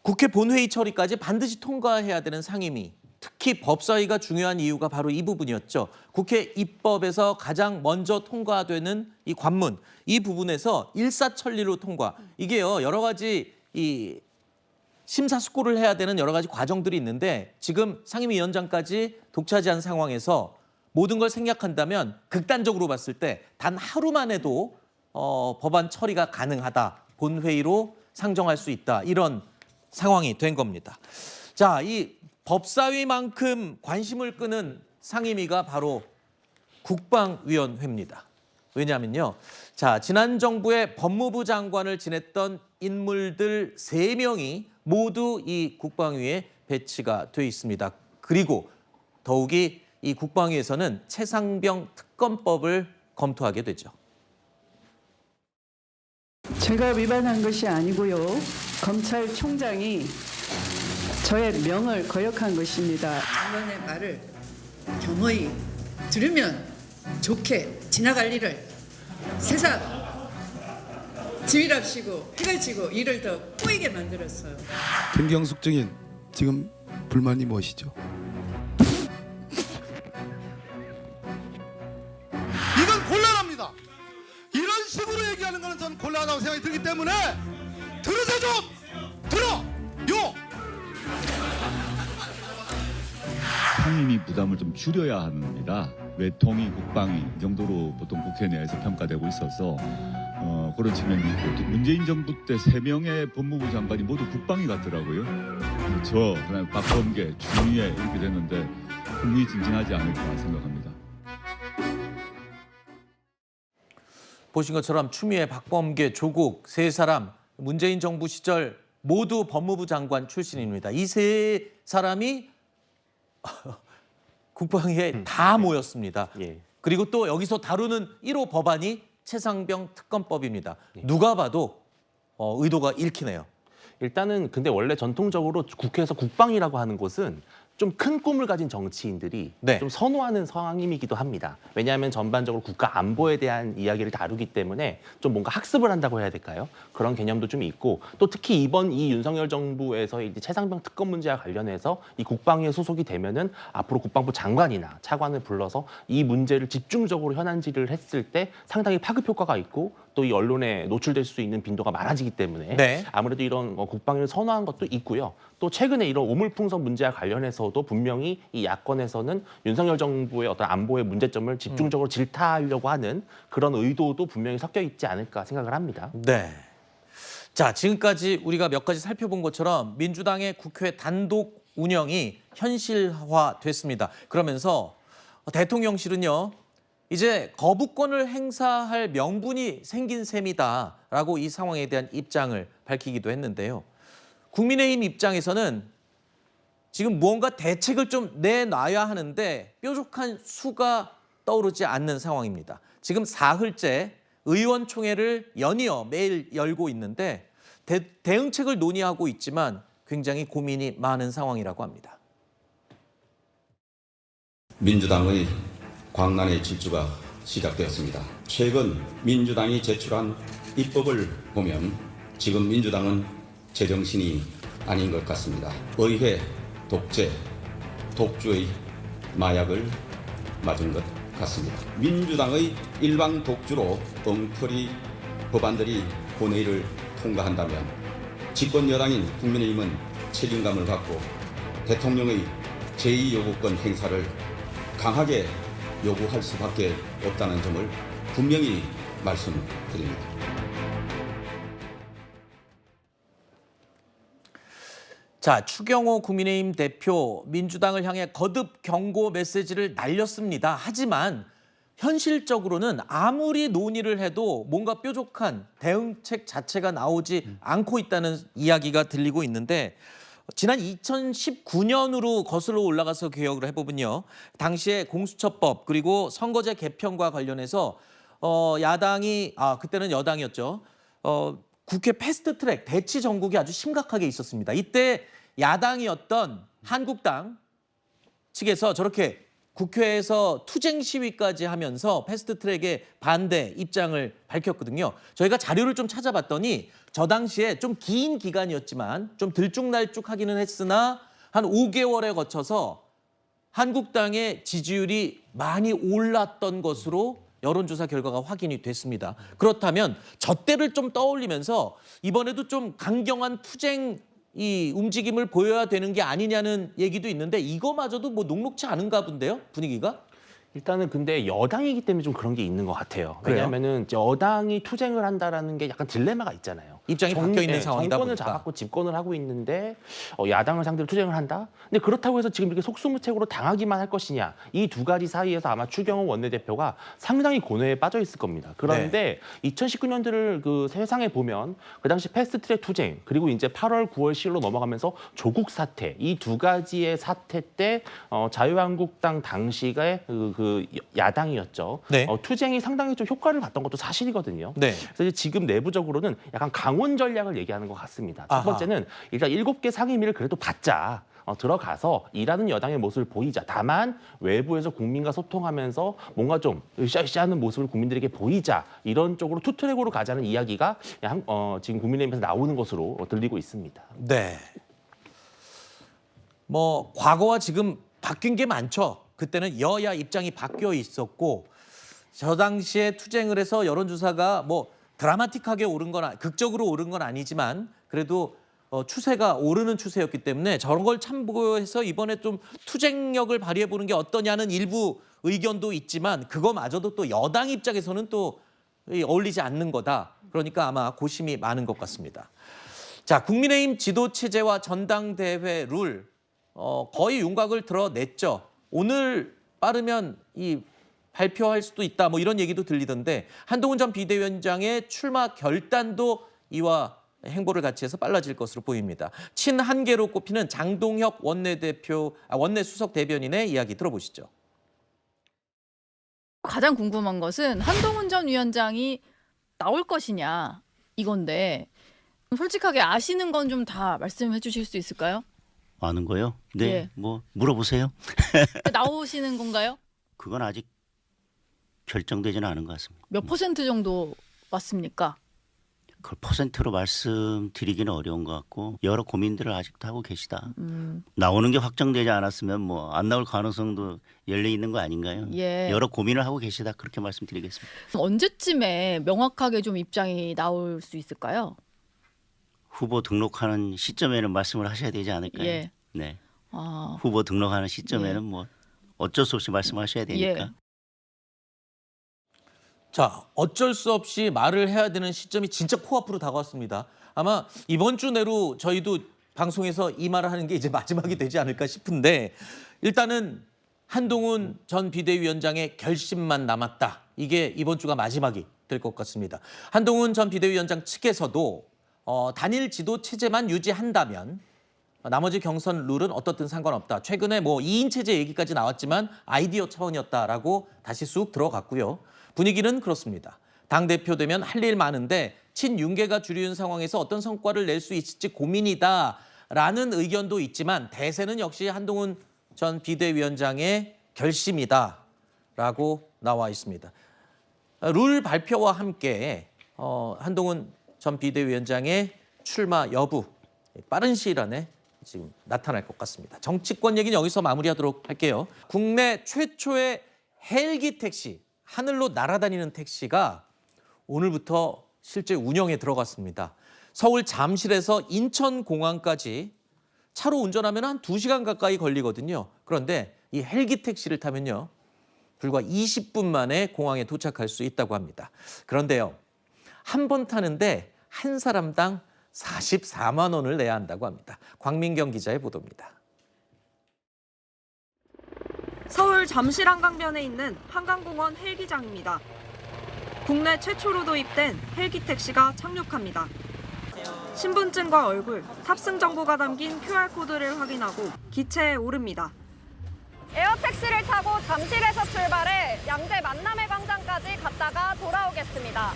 국회 본회의 처리까지 반드시 통과해야 되는 상임위. 특히 법사위가 중요한 이유가 바로 이 부분이었죠. 국회 입법에서 가장 먼저 통과되는 이 관문, 이 부분에서 일사천리로 통과. 이게요 여러 가지 심사숙고를 해야 되는 여러 가지 과정들이 있는데 지금 상임위원장까지 독차지한 상황에서 모든 걸 생략한다면 극단적으로 봤을 때 단 하루만 해도 법안 처리가 가능하다. 본회의로 상정할 수 있다. 이런 상황이 된 겁니다. 자, 이 법사위만큼 관심을 끄는 상임위가 바로 국방위원회입니다. 왜냐하면요. 자, 지난 정부의 법무부 장관을 지냈던 인물들 3명이 모두 이 국방위에 배치가 돼 있습니다. 그리고 더욱이 이 국방위에서는 최상병 특검법을 검토하게 되죠. 제가 위반한 것이 아니고요. 검찰총장이 저의 명을 거역한 것입니다. 장관의 말을 경허히 들으면 좋게 지나갈 일을 세상 지휘랍시고 해가지고 일을 더 꼬이게 만들었어요. 김경숙 증인 지금 불만이 무엇이죠? 이건 곤란합니다. 이런 식으로 얘기하는 것은 저는 곤란하다고 생각이 들기 때문에 들으세요 좀! 들어! 상임위 부담을 좀 줄여야 합니다. 외통위, 국방위 이 정도로 보통 국회 내에서 평가되고 있어서 그런 측면이 있고 문재인 정부 때 3명의 법무부 장관이 모두 국방위 같더라고요. 그다음에 박범계, 추미애 이렇게 됐는데 흥미진진하지 않을까 생각합니다. 보신 것처럼 추미애, 박범계, 조국 세 사람 문재인 정부 시절 모두 법무부 장관 출신입니다. 이 세 사람이 국방위에 다 모였습니다. 그리고 또 여기서 다루는 1호 법안이 최상병 특검법입니다. 누가 봐도 의도가 읽히네요. 일단은 근데 원래 전통적으로 국회에서 국방이라고 하는 곳은 좀 큰 꿈을 가진 정치인들이 좀 선호하는 상황이기도 합니다. 왜냐하면 전반적으로 국가 안보에 대한 이야기를 다루기 때문에 좀 뭔가 학습을 한다고 해야 될까요? 그런 개념도 좀 있고 또 특히 이번 이 윤석열 정부에서 이제 최상병 특검 문제와 관련해서 이 국방위에 소속이 되면은 앞으로 국방부 장관이나 차관을 불러서 이 문제를 집중적으로 현안질을 했을 때 상당히 파급 효과가 있고 또 이 언론에 노출될 수 있는 빈도가 많아지기 때문에 아무래도 이런 국방위를 선호한 것도 있고요. 또 최근에 이런 오물풍선 문제와 관련해서도 분명히 이 야권에서는 윤석열 정부의 어떤 안보의 문제점을 집중적으로 질타하려고 하는 그런 의도도 분명히 섞여 있지 않을까 생각을 합니다. 네. 자, 지금까지 우리가 몇 가지 살펴본 것처럼 민주당의 국회 단독 운영이 현실화됐습니다. 그러면서 대통령실은요, 이제 거부권을 행사할 명분이 생긴 셈이다라고 이 상황에 대한 입장을 밝히기도 했는데요. 국민의힘 입장에서는 지금 무언가 대책을 좀 내놔야 하는데 뾰족한 수가 떠오르지 않는 상황입니다. 지금 사흘째 의원총회를 연이어 매일 열고 있는데 대응책을 논의하고 있지만 굉장히 고민이 많은 상황이라고 합니다. 민주당의 광란의 질주가 시작되었습니다. 최근 민주당이 제출한 입법을 보면 지금 민주당은 제정신이 아닌 것 같습니다. 의회, 독재, 독주의 마약을 맞은 것 같습니다. 민주당의 일방 독주로 엉터리 법안들이 본회의를 통과한다면 집권 여당인 국민의힘은 책임감을 갖고 대통령의 제2요구권 행사를 강하게 요구할 수밖에 없다는 점을 분명히 말씀드립니다. 자, 추경호 국민의힘 대표 민주당을 향해 거듭 경고 메시지를 날렸습니다. 하지만 현실적으로는 아무리 논의를 해도 뭔가 뾰족한 대응책 자체가 나오지 않고 있다는 이야기가 들리고 있는데 지난 2019년으로 거슬러 올라가서 기억을 해보면요. 당시에 공수처법 그리고 선거제 개편과 관련해서 야당이 그때는 여당이었죠. 국회 패스트트랙 대치 전국이 아주 심각하게 있었습니다. 이때 야당이었던 한국당 측에서 저렇게 국회에서 투쟁 시위까지 하면서 패스트트랙에 반대 입장을 밝혔거든요. 저희가 자료를 좀 찾아봤더니 저 당시에 좀 긴 기간이었지만 좀 들쭉날쭉하기는 했으나 한 5개월에 거쳐서 한국당의 지지율이 많이 올랐던 것으로 여론조사 결과가 확인이 됐습니다. 그렇다면 저 때를 좀 떠올리면서 이번에도 좀 강경한 투쟁 이 움직임을 보여야 되는 게 아니냐는 얘기도 있는데 이거마저도 뭐 녹록치 않은가 본데요, 분위기가? 일단은 근데 여당이기 때문에 좀 그런 게 있는 것 같아요. 왜냐하면은 여당이 투쟁을 한다라는 게 약간 딜레마가 있잖아요. 입장이 바뀌어 있는 상황이다 정권을 보니까. 잡았고 집권을 하고 있는데 야당을 상대로 투쟁을 한다? 근데 그렇다고 해서 지금 이렇게 속수무책으로 당하기만 할 것이냐? 이 두 가지 사이에서 아마 추경호 원내대표가 상당히 고뇌에 빠져 있을 겁니다. 그런데 2019년들을 그 세상에 보면 그 당시 패스트트랙 투쟁 그리고 이제 8월, 9월, 10월로 넘어가면서 조국 사태 이 두 가지의 사태 때 자유한국당 당시의 그 야당이었죠. 네. 투쟁이 상당히 좀 효과를 봤던 것도 사실이거든요. 네. 그래서 지금 내부적으로는 약간 강원 전략을 얘기하는 것 같습니다. 첫 번째는 일단 7개 상임위를 그래도 받자. 들어가서 일하는 여당의 모습을 보이자. 다만 외부에서 국민과 소통하면서 뭔가 좀 으쌰으쌰하는 모습을 국민들에게 보이자. 이런 쪽으로 투트랙으로 가자는 이야기가 지금 국민의힘에서 나오는 것으로 들리고 있습니다. 네. 뭐 과거와 지금 바뀐 게 많죠. 그때는 여야 입장이 바뀌어 있었고 저 당시에 투쟁을 해서 여론조사가 뭐 드라마틱하게 오른 건 극적으로 오른 건 아니지만 그래도 추세가 오르는 추세였기 때문에 저런 걸 참고해서 이번에 좀 투쟁력을 발휘해보는 게 어떠냐는 일부 의견도 있지만 그거마저도 또 여당 입장에서는 또 어울리지 않는 거다. 그러니까 아마 고심이 많은 것 같습니다. 자, 국민의힘 지도체제와 전당대회 룰 거의 윤곽을 드러냈죠. 오늘 빠르면 발표할 수도 있다. 뭐 이런 얘기도 들리던데 한동훈 전 비대위원장의 출마 결단도 이와 행보를 같이 해서 빨라질 것으로 보입니다. 친한계로 꼽히는 장동혁 원내 수석 대변인의 이야기 들어보시죠. 가장 궁금한 것은 한동훈 전 위원장이 나올 것이냐 이건데 솔직하게 아시는 건 좀 다 말씀해 주실 수 있을까요? 아는 거요? 네, 예. 뭐 물어보세요. 나오시는 건가요? 그건 아직 결정되지는 않은 것 같습니다. 몇 퍼센트 정도 맞습니까? 그걸 퍼센트로 말씀드리기는 어려운 것 같고 여러 고민들을 아직도 하고 계시다. 나오는 게 확정되지 않았으면 뭐 안 나올 가능성도 열려 있는 거 아닌가요? 예. 여러 고민을 하고 계시다 그렇게 말씀드리겠습니다. 언제쯤에 명확하게 좀 입장이 나올 수 있을까요? 후보 등록하는 시점에는 말씀을 하셔야 되지 않을까요? 예. 네. 후보 등록하는 시점에는 뭐 어쩔 수 없이 말씀하셔야 되니까. 예. 자, 어쩔 수 없이 말을 해야 되는 시점이 진짜 코앞으로 다가왔습니다. 아마 이번 주 내로 저희도 방송에서 이 말을 하는 게 이제 마지막이 되지 않을까 싶은데 일단은 한동훈 전 비대위원장의 결심만 남았다. 이게 이번 주가 마지막이 될 것 같습니다. 한동훈 전 비대위원장 측에서도 단일 지도 체제만 유지한다면 나머지 경선 룰은 어떻든 상관없다. 최근에 뭐 2인 체제 얘기까지 나왔지만 아이디어 차원이었다라고 다시 쑥 들어갔고요. 분위기는 그렇습니다. 당대표 되면 할 일 많은데 친윤계가 주류인 상황에서 어떤 성과를 낼 수 있을지 고민이다라는 의견도 있지만 대세는 역시 한동훈 전 비대위원장의 결심이다라고 나와 있습니다. 룰 발표와 함께 한동훈 전 비대위원장의 출마 여부 빠른 시일 안에 지금 나타날 것 같습니다. 정치권 얘기는 여기서 마무리하도록 할게요. 국내 최초의 헬기 택시, 하늘로 날아다니는 택시가 오늘부터 실제 운영에 들어갔습니다. 서울 잠실에서 인천공항까지 차로 운전하면 한 2시간 가까이 걸리거든요. 그런데 이 헬기 택시를 타면요. 불과 20분 만에 공항에 도착할 수 있다고 합니다. 그런데요. 한 번 타는데 한 사람당 44만 원을 내야 한다고 합니다. 광민경 기자의 보도입니다. 서울 잠실 한강변에 있는 한강공원 헬기장입니다. 국내 최초로 도입된 헬기 택시가 착륙합니다. 신분증과 얼굴, 탑승 정보가 담긴 QR코드를 확인하고 기체에 오릅니다. 에어택시를 타고 잠실에서 출발해 양재 만남의 광장까지 갔다가 돌아오겠습니다.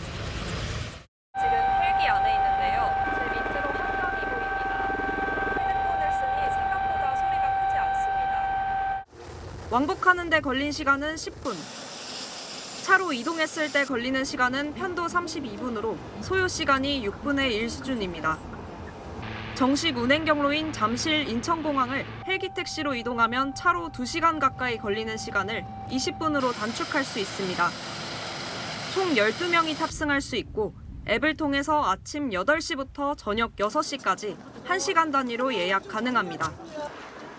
지금 헬기 안에 있는데요. 제 밑으로 한강이 보입니다. 핸드폰을 쓰니 생각보다 소리가 크지 않습니다. 왕복하는 데 걸린 시간은 10분. 차로 이동했을 때 걸리는 시간은 편도 32분으로 소요 시간이 6분의 1 수준입니다. 정식 운행 경로인 잠실 인천공항을 헬기 택시로 이동하면 차로 2시간 가까이 걸리는 시간을 20분으로 단축할 수 있습니다. 총 12명이 탑승할 수 있고 앱을 통해서 아침 8시부터 저녁 6시까지 1시간 단위로 예약 가능합니다.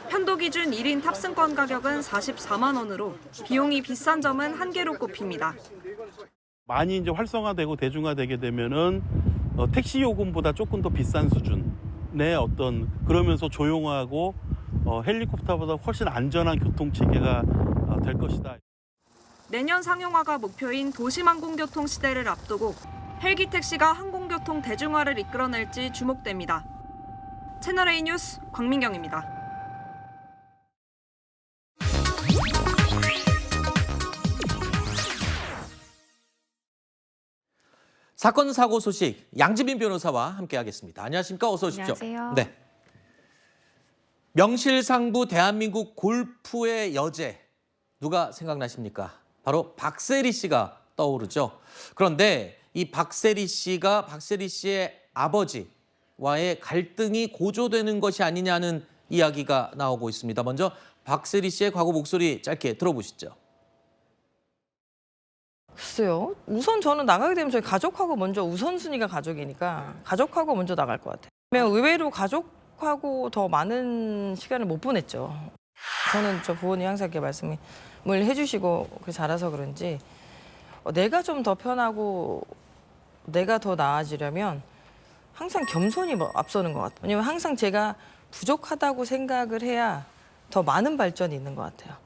편도 기준 1인 탑승권 가격은 44만 원으로 비용이 비싼 점은 한계로 꼽힙니다. 많이 이제 활성화되고 대중화되게 되면은 택시 요금보다 조금 더 비싼 수준의 어떤 그러면서 조용하고 헬리콥터보다 훨씬 안전한 교통체계가 될 것이다. 내년 상용화가 목표인 도심항공교통 시대를 앞두고 헬기 택시가 항공교통 대중화를 이끌어낼지 주목됩니다. 채널A 뉴스 광민경입니다. 사건 사고 소식 양지민 변호사와 함께하겠습니다. 안녕하십니까? 어서 오십시오. 안녕하세요. 네. 명실상부 대한민국 골프의 여제 누가 생각나십니까? 바로 박세리 씨가 떠오르죠. 그런데 이 박세리 씨의 아버지와의 갈등이 고조되는 것이 아니냐는 이야기가 나오고 있습니다. 먼저 박세리 씨의 과거 목소리 짧게 들어보시죠. 글쎄요. 우선 저는 나가게 되면 저희 가족하고 먼저 우선순위가 가족이니까 가족하고 먼저 나갈 것 같아요. 의외로 가족하고 더 많은 시간을 못 보냈죠. 저는 저 부모님 항상 이렇게 말씀을 해주시고 자라서 그런지 내가 좀 더 편하고 내가 더 나아지려면 항상 겸손이 앞서는 것 같아요. 왜냐면 항상 제가 부족하다고 생각을 해야 더 많은 발전이 있는 것 같아요.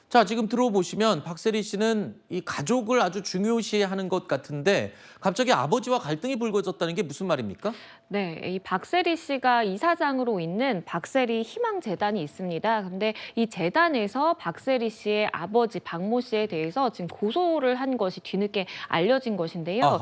자, 지금 들어보시면 박세리 씨는 이 가족을 아주 중요시하는 것 같은데 갑자기 아버지와 갈등이 불거졌다는 게 무슨 말입니까? 네, 이 박세리 씨가 이사장으로 있는 박세리 희망재단이 있습니다. 근데 이 재단에서 박세리 씨의 아버지 박모 씨에 대해서 지금 고소를 한 것이 뒤늦게 알려진 것인데요.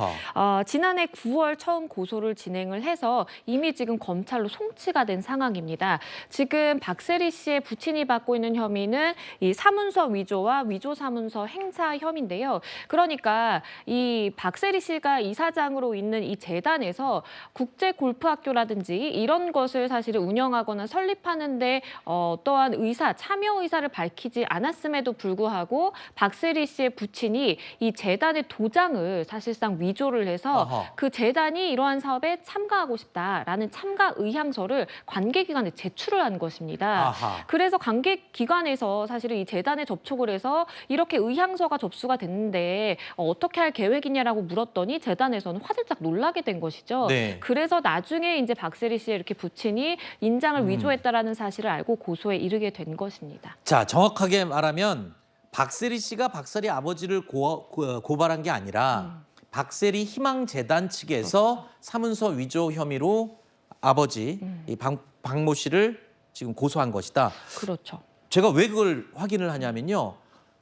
지난해 9월 처음 고소를 진행을 해서 이미 지금 검찰로 송치가 된 상황입니다. 지금 박세리 씨의 부친이 받고 있는 혐의는 이 사문서 위조와 위조 사문서 행사 혐의인데요. 그러니까 이 박세리 씨가 이사장으로 있는 이 재단에서 국제 골프학교라든지 이런 것을 사실은 운영하거나 설립하는데 어떠한 참여 의사를 밝히지 않았음에도 불구하고 박세리 씨의 부친이 이 재단의 도장을 사실상 위조를 해서 그 재단이 이러한 사업에 참가하고 싶다라는 참가 의향서를 관계기관에 제출을 한 것입니다. 그래서 관계기관에서 사실은 이 재단에 접촉을 해서 이렇게 의향서가 접수가 됐는데 어떻게 할 계획이냐라고 물었더니 재단에서는 화들짝 놀라게 된 것이죠. 네. 그래서 나중에 이제 박세리 씨의 이렇게 부친이 인장을 위조했다라는 사실을 알고 고소에 이르게 된 것입니다. 자, 정확하게 말하면 박세리 씨가 박세리 아버지를 고발한 게 아니라 박세리 희망재단 측에서 사문서 위조 혐의로 아버지 이 박모 씨를 지금 고소한 것이다. 그렇죠. 제가 왜 그걸 확인을 하냐면요.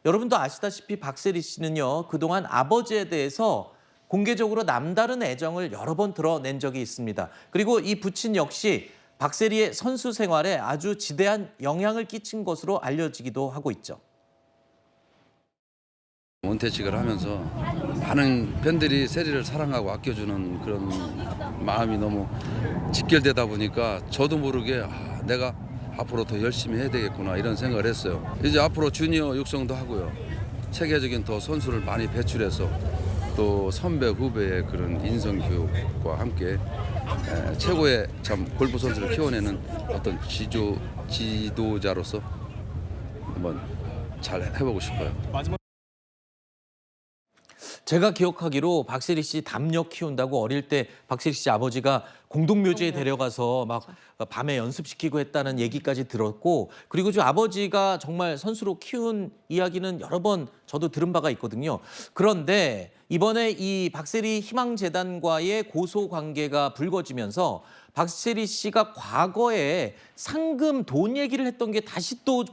여러분도 아시다시피 박세리 씨는요. 그동안 아버지에 대해서 공개적으로 남다른 애정을 여러 번 드러낸 적이 있습니다. 그리고 이 부친 역시 박세리의 선수 생활에 아주 지대한 영향을 끼친 것으로 알려지기도 하고 있죠. 은퇴직을 하면서 많은 팬들이 세리를 사랑하고 아껴주는 그런 마음이 너무 직결되다 보니까 저도 모르게 내가 앞으로 더 열심히 해야 되겠구나 이런 생각을 했어요. 이제 앞으로 주니어 육성도 하고요. 세계적인 더 선수를 많이 배출해서 또 선배 후배의 그런 인성 교육과 함께 최고의 참 골프 선수를 키워내는 어떤 지도자로서 한번 잘 해보고 싶어요. 제가 기억하기로 박세리 씨 담력 키운다고 어릴 때 박세리 씨 아버지가 공동묘지에 데려가서 막 밤에 연습시키고 했다는 얘기까지 들었고, 그리고 저 아버지가 정말 선수로 키운 이야기는 여러 번 저도 들은 바가 있거든요. 그런데 이번에 이 박세리 희망재단과의 고소 관계가 불거지면서 박세리 씨가 과거에 상금 돈 얘기를 했던 게 다시 또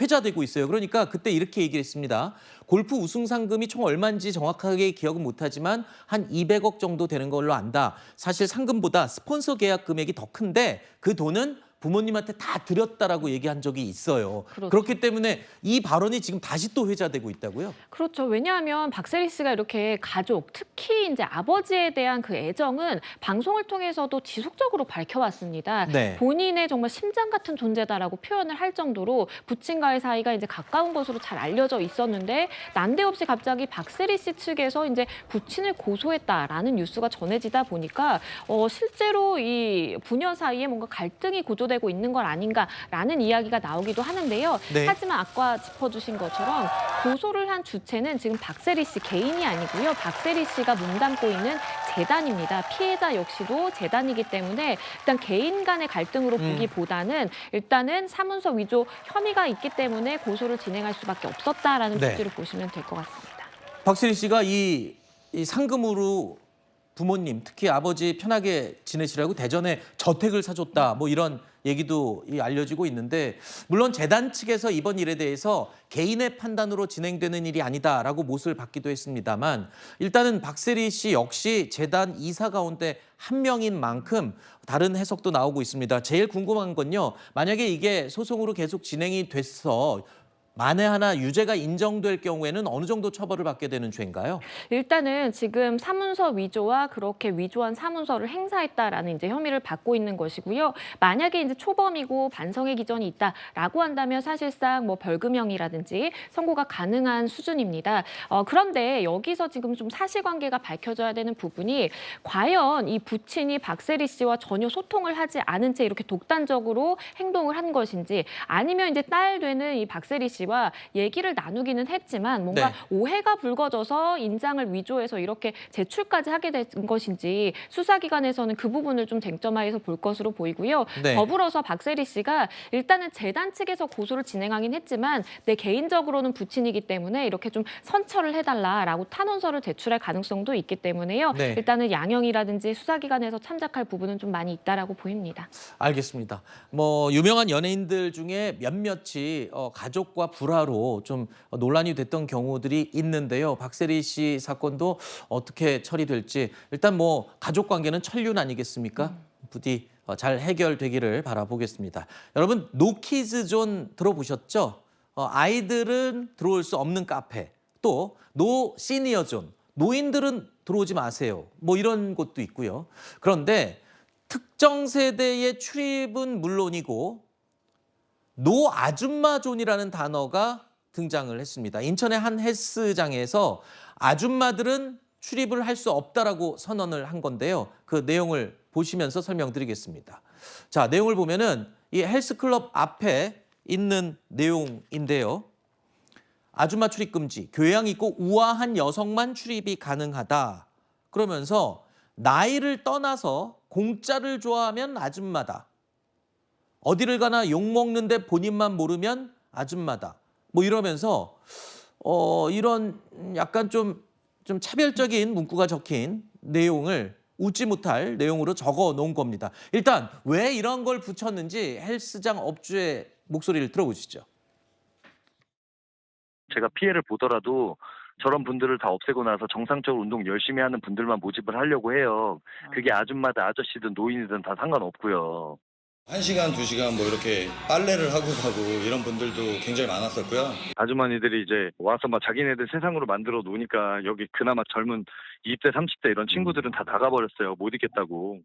회자되고 있어요. 그러니까 그때 이렇게 얘기를 했습니다. 골프 우승 상금이 총 얼마인지 정확하게 기억은 못하지만 한 200억 정도 되는 걸로 안다. 사실 상금보다 스폰서 계약 금액이 더 큰데 그 돈은 부모님한테 다 드렸다라고 얘기한 적이 있어요. 그렇죠. 그렇기 때문에 이 발언이 지금 다시 또 회자되고 있다고요? 그렇죠. 왜냐하면 박세리 씨가 이렇게 가족, 특히 이제 아버지에 대한 그 애정은 방송을 통해서도 지속적으로 밝혀왔습니다. 네. 본인의 정말 심장 같은 존재다라고 표현을 할 정도로 부친과의 사이가 이제 가까운 것으로 잘 알려져 있었는데 난데없이 갑자기 박세리 씨 측에서 이제 부친을 고소했다라는 뉴스가 전해지다 보니까 실제로 이 부녀 사이에 뭔가 갈등이 고조되고 있는 건 아닌가라는 이야기가 나오기도 하는데요. 네. 하지만 아까 짚어주신 것처럼 고소를 한 주체는 지금 박세리 씨 개인이 아니고요. 박세리 씨가 몸담고 있는 재단입니다. 피해자 역시도 재단이기 때문에 일단 개인 간의 갈등으로 보기보다는 일단은 사문서 위조 혐의가 있기 때문에 고소를 진행할 수밖에 없었다라는 네. 취지로 보시면 될 것 같습니다. 박세리 씨가 이 상금으로 부모님, 특히 아버지 편하게 지내시라고 대전에 저택을 사줬다, 뭐 이런 얘기도 알려지고 있는데, 물론 재단 측에서 이번 일에 대해서 개인의 판단으로 진행되는 일이 아니다라고 못을 받기도 했습니다만, 일단은 박세리 씨 역시 재단 이사 가운데 한 명인 만큼 다른 해석도 나오고 있습니다. 제일 궁금한 건요, 만약에 이게 소송으로 계속 진행이 돼서 만에 하나 유죄가 인정될 경우에는 어느 정도 처벌을 받게 되는 죄인가요? 일단은 지금 사문서 위조와 그렇게 위조한 사문서를 행사했다라는 이제 혐의를 받고 있는 것이고요. 만약에 이제 초범이고 반성의 기전이 있다라고 한다면 사실상 뭐 벌금형이라든지 선고가 가능한 수준입니다. 그런데 여기서 지금 좀 사실관계가 밝혀져야 되는 부분이, 과연 이 부친이 박세리 씨와 전혀 소통을 하지 않은 채 이렇게 독단적으로 행동을 한 것인지, 아니면 이제 딸 되는 이 박세리 씨 와 얘기를 나누기는 했지만 뭔가 오해가 불거져서 인장을 위조해서 이렇게 제출까지 하게 된 것인지, 수사기관에서는 그 부분을 좀 쟁점화해서 볼 것으로 보이고요. 더불어서 박세리 씨가 일단은 재단 측에서 고소를 진행하긴 했지만 내 개인적으로는 부친이기 때문에 이렇게 좀 선처를 해달라라고 탄원서를 제출할 가능성도 있기 때문에요. 일단은 양형이라든지 수사기관에서 참작할 부분은 좀 많이 있다라고 보입니다. 알겠습니다. 뭐 유명한 연예인들 중에 몇몇이 가족과 불화로 좀 논란이 됐던 경우들이 있는데요. 박세리 씨 사건도 어떻게 처리될지, 일단 뭐 가족 관계는 천륜 아니겠습니까? 부디 잘 해결되기를 바라보겠습니다. 여러분, 노키즈존 들어보셨죠? 아이들은 들어올 수 없는 카페, 또 노 시니어존, 노인들은 들어오지 마세요, 뭐 이런 곳도 있고요. 그런데 특정 세대의 출입은 물론이고 노 아줌마존이라는 단어가 등장을 했습니다. 인천의 한 헬스장에서 아줌마들은 출입을 할 수 없다라고 선언을 한 건데요. 그 내용을 보시면서 설명드리겠습니다. 자, 내용을 보면은 이 헬스클럽 앞에 있는 내용인데요. 아줌마 출입 금지, 교양 있고 우아한 여성만 출입이 가능하다. 그러면서 나이를 떠나서 공짜를 좋아하면 아줌마다. 어디를 가나 욕먹는데 본인만 모르면 아줌마다. 뭐 이러면서 이런 약간 좀 차별적인 문구가 적힌 내용을 웃지 못할 내용으로 적어 놓은 겁니다. 일단 왜 이런 걸 붙였는지 헬스장 업주의 목소리를 들어보시죠. 제가 피해를 보더라도 저런 분들을 다 없애고 나서 정상적으로 운동 열심히 하는 분들만 모집을 하려고 해요. 그게 아줌마든 아저씨든 노인이든 다 상관없고요. 1시간, 2시간 뭐 이렇게 빨래를 하고 가고 이런 분들도 굉장히 많았었고요. 아주머니들이 이제 와서 막 자기네들 세상으로 만들어 놓으니까 여기 그나마 젊은 20대, 30대 이런 친구들은 다 나가버렸어요. 못 있겠다고.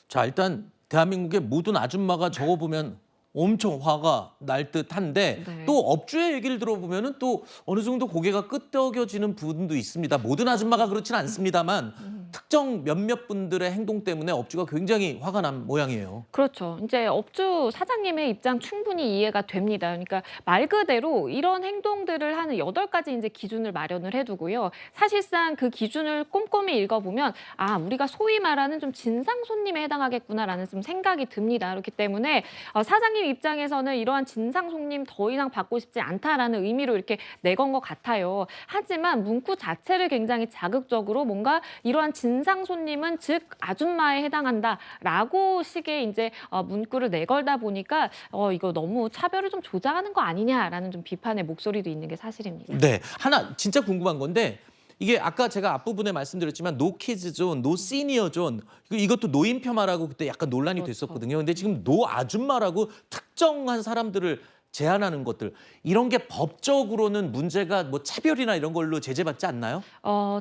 자, 일단 대한민국의 모든 아줌마가 적어보면 엄청 화가 날 듯한데 또 업주의 얘기를 들어보면은 또 어느 정도 고개가 끄덕여지는 부분도 있습니다. 모든 아줌마가 그렇지는 않습니다만 특정 몇몇 분들의 행동 때문에 업주가 굉장히 화가 난 모양이에요. 그렇죠. 이제 업주 사장님의 입장 충분히 이해가 됩니다. 그러니까 말 그대로 이런 행동들을 하는 8가지 이제 기준을 마련을 해두고요. 사실상 그 기준을 꼼꼼히 읽어보면 아, 우리가 소위 말하는 좀 진상 손님에 해당하겠구나라는 좀 생각이 듭니다. 그렇기 때문에 사장님 입장에서는 이러한 진상 손님 더 이상 받고 싶지 않다라는 의미로 이렇게 내건 것 같아요. 하지만 문구 자체를 굉장히 자극적으로 뭔가 이러한 진상 손님은 즉 아줌마에 해당한다라고 식의 이제 문구를 내걸다 보니까 이거 너무 차별을 좀 조장하는 거 아니냐라는 좀 비판의 목소리도 있는 게 사실입니다. 네, 하나 진짜 궁금한 건데 이게 아까 제가 앞부분에 말씀드렸지만 노 키즈 존, 노 시니어 존 이것도 노인 폄하라고 그때 약간 논란이 됐었거든요. 근데 지금 노 아줌마라고 특정한 사람들을 제한하는 것들 이런 게 법적으로는 문제가 뭐 차별이나 이런 걸로 제재받지 않나요?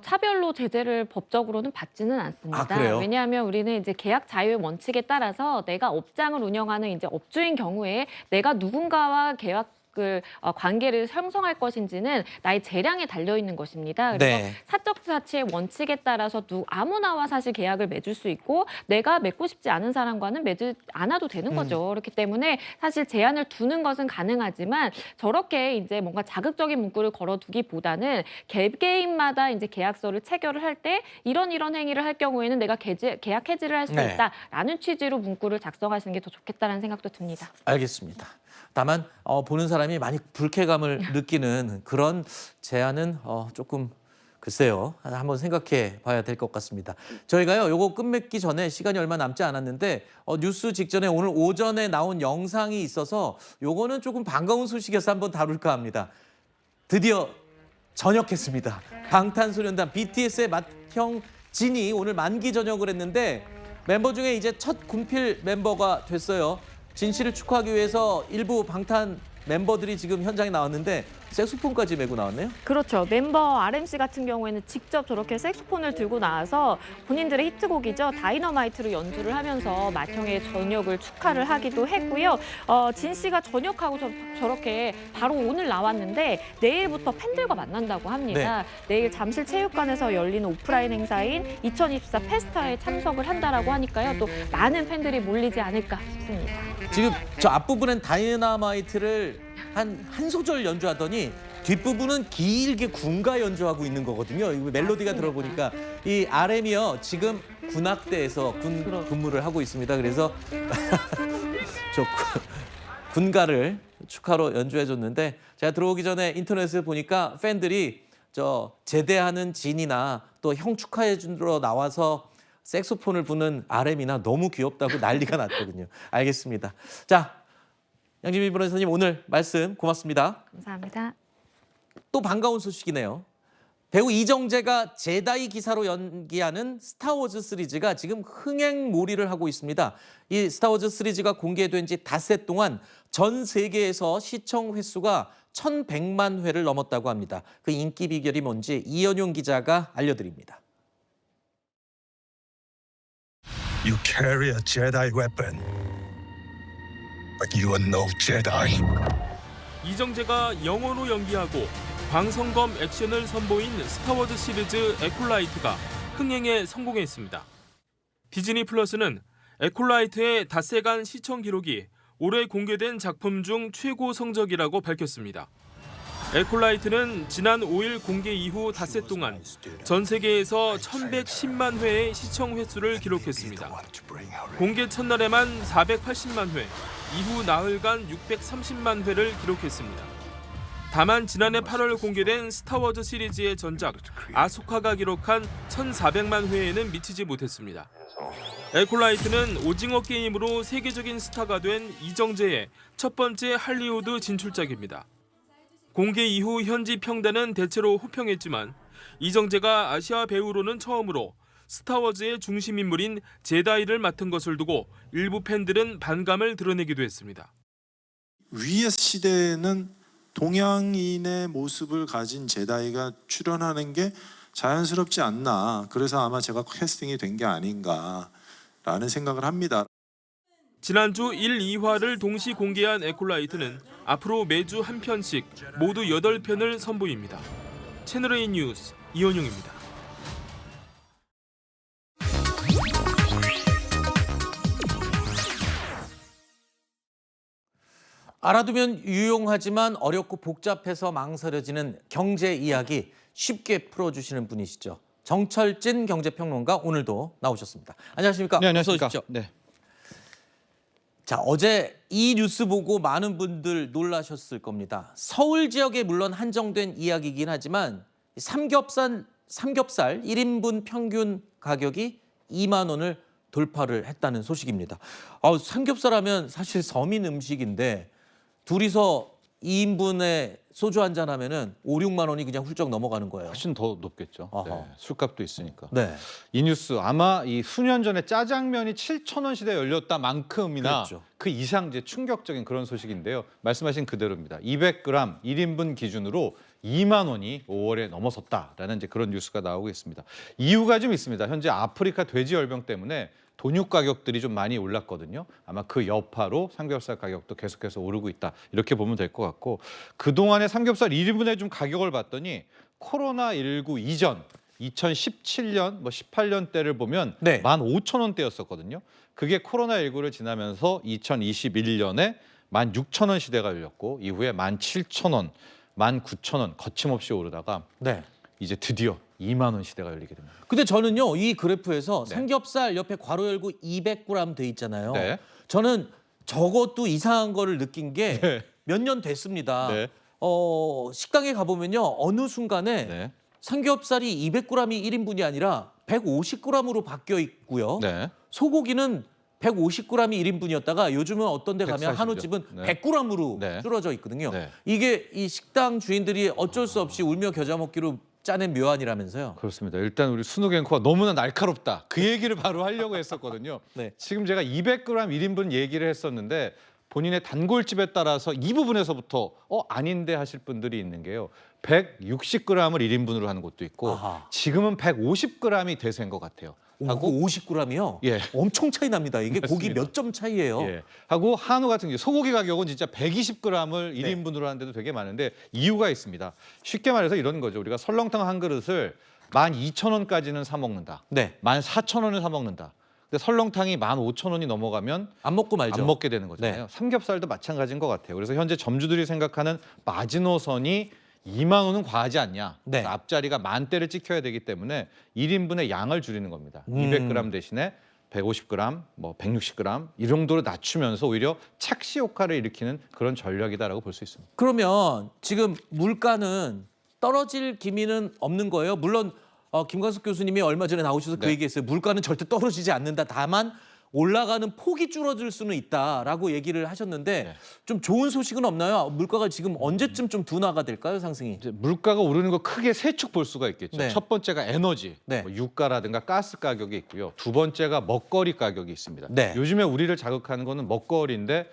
차별로 제재를 법적으로는 받지는 않습니다. 아, 그래요? 왜냐하면 우리는 이제 계약 자유의 원칙에 따라서 내가 업장을 운영하는 이제 업주인 경우에 내가 누군가와 계약 가족을 관계를 형성할 것인지는 나의 재량에 달려 있는 것입니다. 그래서 네. 사적 자치의 원칙에 따라서 아무나와 사실 계약을 맺을 수 있고 내가 맺고 싶지 않은 사람과는 맺지 않아도 되는 거죠. 그렇기 때문에 사실 제한을 두는 것은 가능하지만 저렇게 이제 뭔가 자극적인 문구를 걸어두기보다는 개개인마다 이제 계약서를 체결을 할 때 이런 행위를 할 경우에는 내가 계약 해지를 할 수 네. 있다라는 취지로 문구를 작성하시는 게 더 좋겠다라는 생각도 듭니다. 알겠습니다. 다만 보는 사람이 많이 불쾌감을 느끼는 그런 제안은 조금 글쎄요. 한번 생각해 봐야 될 것 같습니다. 저희가요. 요거 끝맺기 전에 시간이 얼마 남지 않았는데 뉴스 직전에 오늘 오전에 나온 영상이 있어서 요거는 조금 반가운 소식이어서 한번 다룰까 합니다. 드디어 전역했습니다. 방탄소년단 BTS의 맏형 진이 오늘 만기 전역을 했는데 멤버 중에 이제 첫 군필 멤버가 됐어요. 진 씨를 축하하기 위해서 일부 방탄 멤버들이 지금 현장에 나왔는데 색소폰까지 메고 나왔네요. 그렇죠. 멤버 RMC 같은 경우에는 직접 저렇게 색소폰을 들고 나와서 본인들의 히트곡이죠. 다이너마이트를 연주를 하면서 맏형의 전역을 축하를 하기도 했고요. 진 씨가 전역하고 저렇게 바로 오늘 나왔는데 내일부터 팬들과 만난다고 합니다. 내일 잠실체육관에서 열리는 오프라인 행사인 2024 페스타에 참석을 한다라고 하니까요. 또 많은 팬들이 몰리지 않을까 싶습니다. 지금 저 앞부분엔 다이너마이트를 한 소절 연주하더니 뒷부분은 길게 군가 연주하고 있는 거거든요. 이거 멜로디가 들어보니까 이 RM이요. 지금 군악대에서 근무를 하고 있습니다. 그래서 저 군가를 축하로 연주해줬는데 제가 들어오기 전에 인터넷에 보니까 팬들이 저 제대하는 진이나 또 형 축하해주러 나와서 색소폰을 부는 RM이나 너무 귀엽다고 난리가 났거든요. 알겠습니다. 자, 양지민 변호사님 오늘 말씀 고맙습니다. 감사합니다. 또 반가운 소식이네요. 배우 이정재가 제다이 기사로 연기하는 스타워즈 시리즈가 지금 흥행몰이를 하고 있습니다. 이 스타워즈 시리즈가 공개된 지 닷새 동안 전 세계에서 시청 횟수가 1,100만 회를 넘었다고 합니다. 그 인기 비결이 뭔지 이현용 기자가 알려드립니다. You carry a Jedi weapon, but you are no Jedi. 이정재가 영어로 연기하고 광성검 액션을 선보인 스타워즈 시리즈 에콜라이트가 흥행에 성공했습니다. 디즈니 플러스는 에콜라이트의 닷새간 시청 기록이 올해 공개된 작품 중 최고 성적이라고 밝혔습니다. 에콜라이트는 지난 5일 공개 이후 닷새 동안 전 세계에서 1,110만 회의 시청 횟수를 기록했습니다. 공개 첫날에만 480만 회, 이후 나흘간 630만 회를 기록했습니다. 다만 지난해 8월 공개된 스타워즈 시리즈의 전작 아소카가 기록한 1,400만 회에는 미치지 못했습니다. 에콜라이트는 오징어 게임으로 세계적인 스타가 된 이정재의 첫 번째 할리우드 진출작입니다. 공개 이후 현지 평단은 대체로 호평했지만 이정재가 아시아 배우로는 처음으로 스타워즈의 중심 인물인 제다이를 맡은 것을 두고 일부 팬들은 반감을 드러내기도 했습니다. 위의 시대에는 동양인의 모습을 가진 제다이가 출연하는 게 자연스럽지 않나. 그래서 아마 제가 캐스팅이 된 게 아닌가라는 생각을 합니다. 지난주 1, 2화를 동시 공개한 에콜라이트는 앞으로 매주 한 편씩 모두 8편을 선보입니다. 채널A 뉴스 이현용입니다. 알아두면 유용하지만 어렵고 복잡해서 망설여지는 경제 이야기 쉽게 풀어주시는 분이시죠. 정철진 경제평론가 오늘도 나오셨습니다. 안녕하십니까? 네, 안녕하십니까? 어서 오십시오. 네. 자, 어제 이 뉴스 보고 많은 분들 놀라셨을 겁니다. 서울 지역에 물론 한정된 이야기이긴 하지만 삼겹살 1인분 평균 가격이 2만 원을 돌파를 했다는 소식입니다. 삼겹살 하면 사실 서민 음식인데 둘이서 2인분에 소주 한잔 하면은 5, 6만 원이 그냥 훌쩍 넘어가는 거예요. 훨씬 더 높겠죠. 네, 술값도 있으니까. 네. 이 뉴스 아마 이 수년 전에 짜장면이 7,000원 시대에 열렸다만큼이나 그렇죠. 그 이상 이제 충격적인 그런 소식인데요. 말씀하신 그대로입니다. 200g 1인분 기준으로 2만 원이 5월에 넘어섰다라는 이제 그런 뉴스가 나오고 있습니다. 이유가 좀 있습니다. 현재 아프리카 돼지열병 때문에 돈육 가격들이 좀 많이 올랐거든요. 아마 그 여파로 삼겹살 가격도 계속해서 오르고 있다. 이렇게 보면 될 것 같고 그동안에 삼겹살 1인분에 좀 가격을 봤더니 코로나19 이전 2017년, 18년 때를 보면 15,000원대였었거든요. 그게 코로나19를 지나면서 2021년에 16,000원 시대가 열렸고 이후에 17,000원, 19,000원 거침없이 오르다가 이제 드디어 2만 원 시대가 열리게 됩니다. 근데 저는요 이 그래프에서 삼겹살 옆에 괄호 열고 200g 돼 있잖아요. 저는 저것도 이상한 거를 느낀 게 몇 년 됐습니다. 식당에 가보면요 어느 순간에 삼겹살이 200g이 1인분이 아니라 150g으로 바뀌어 있고요. 소고기는 150g이 1인분이었다가 요즘은 어떤 데 가면 140이죠. 한우집은 100g으로 줄어져 있거든요. 이게 이 식당 주인들이 어쩔 수 없이 울며 겨자 먹기로 짜낸 묘안이라면서요. 그렇습니다. 일단 우리 순욱 앵커가 너무나 날카롭다. 그 얘기를 바로 하려고 했었거든요. 지금 제가 200g 1인분 얘기를 했었는데 본인의 단골집에 따라서 이 부분에서부터 아닌데 하실 분들이 있는 게요. 160g을 1인분으로 하는 곳도 있고 지금은 150g이 대세인 것 같아요. 하고 50g이요? 예. 엄청 차이 납니다. 이게 고기 몇 점 차이예요. 예. 하고 한우 같은 경우 소고기 가격은 진짜 120g을 1인분으로 하는 데도 되게 많은데 이유가 있습니다. 쉽게 말해서 이런 거죠. 우리가 설렁탕 한 그릇을 12,000원까지는 사 먹는다. 14,000원을 사 먹는다. 근데 설렁탕이 15,000원이 넘어가면 안 먹고 말죠. 안 먹게 되는 거잖아요. 삼겹살도 마찬가지인 것 같아요. 그래서 현재 점주들이 생각하는 마지노선이 2만 원은 과하지 않냐. 앞자리가 10,000대를 찍혀야 되기 때문에 1인분의 양을 줄이는 겁니다. 200g 대신에 150g, 160g 이 정도로 낮추면서 오히려 착시 효과를 일으키는 그런 전략이다라고 볼 수 있습니다. 그러면 지금 물가는 떨어질 기미는 없는 거예요? 물론 김광석 교수님이 얼마 전에 나오셔서 그 얘기했어요. 물가는 절대 떨어지지 않는다. 다만 올라가는 폭이 줄어들 수는 있다라고 얘기를 하셨는데 좀 좋은 소식은 없나요? 물가가 지금 언제쯤 좀 둔화가 될까요, 상승이? 이제 물가가 오르는 거 크게 세 축 볼 수가 있겠죠. 첫 번째가 에너지, 유가라든가 가스 가격이 있고요. 두 번째가 먹거리 가격이 있습니다. 요즘에 우리를 자극하는 거는 먹거리인데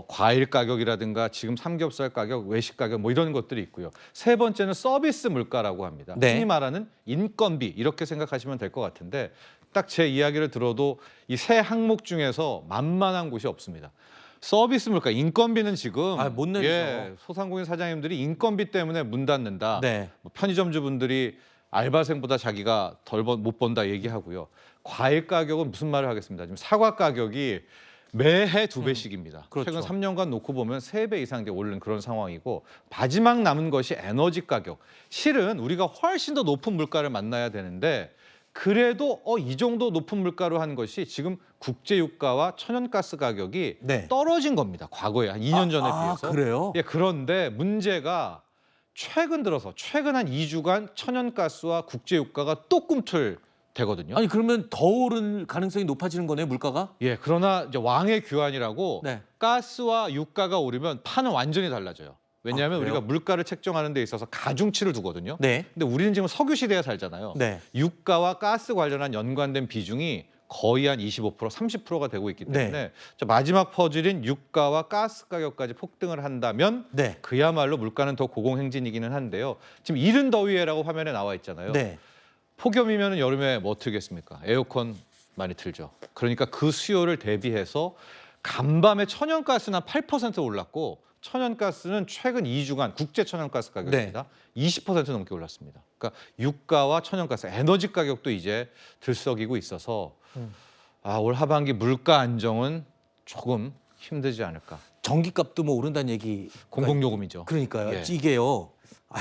과일 가격이라든가 지금 삼겹살 가격, 외식 가격 이런 것들이 있고요. 세 번째는 서비스 물가라고 합니다. 흔히 말하는 인건비 이렇게 생각하시면 될 것 같은데 딱 제 이야기를 들어도 이 세 항목 중에서 만만한 곳이 없습니다. 서비스 물가, 인건비는 지금 못 내리죠. 소상공인 사장님들이 인건비 때문에 문 닫는다. 편의점주분들이 알바생보다 자기가 못 번다 얘기하고요. 과일 가격은 무슨 말을 하겠습니다. 지금 사과 가격이 매해 2배씩입니다. 최근 3년간 놓고 보면 3배 이상 오른 그런 상황이고 마지막 남은 것이 에너지 가격. 실은 우리가 훨씬 더 높은 물가를 만나야 되는데 그래도 이 정도 높은 물가로 한 것이 지금 국제유가와 천연가스 가격이 떨어진 겁니다. 과거에 한 2년 전에 비해서. 그래요? 예, 그런데 문제가 최근 한 2주간 천연가스와 국제유가가 또 꿈틀대거든요. 아니 그러면 더 오를 가능성이 높아지는 거네요, 물가가? 예, 그러나 이제 왕의 규환이라고 가스와 유가가 오르면 판은 완전히 달라져요. 왜냐하면 우리가 물가를 책정하는 데 있어서 가중치를 두거든요. 근데 우리는 지금 석유 시대에 살잖아요. 유가와 가스 관련한 연관된 비중이 거의 한 25%, 30%가 되고 있기 때문에 마지막 퍼즐인 유가와 가스 가격까지 폭등을 한다면 그야말로 물가는 더 고공행진이기는 한데요. 지금 이른 더위에라고 화면에 나와 있잖아요. 폭염이면 여름에 뭐 틀겠습니까? 에어컨 많이 틀죠. 그러니까 그 수요를 대비해서 간밤에 천연가스는 8% 올랐고 천연가스는 최근 2주간 국제 천연가스 가격입니다. 20% 넘게 올랐습니다. 그러니까 유가와 천연가스, 에너지 가격도 이제 들썩이고 있어서 올 하반기 물가 안정은 조금 힘들지 않을까. 전기값도 오른다는 얘기. 공공요금이죠. 그러니까요. 이게요.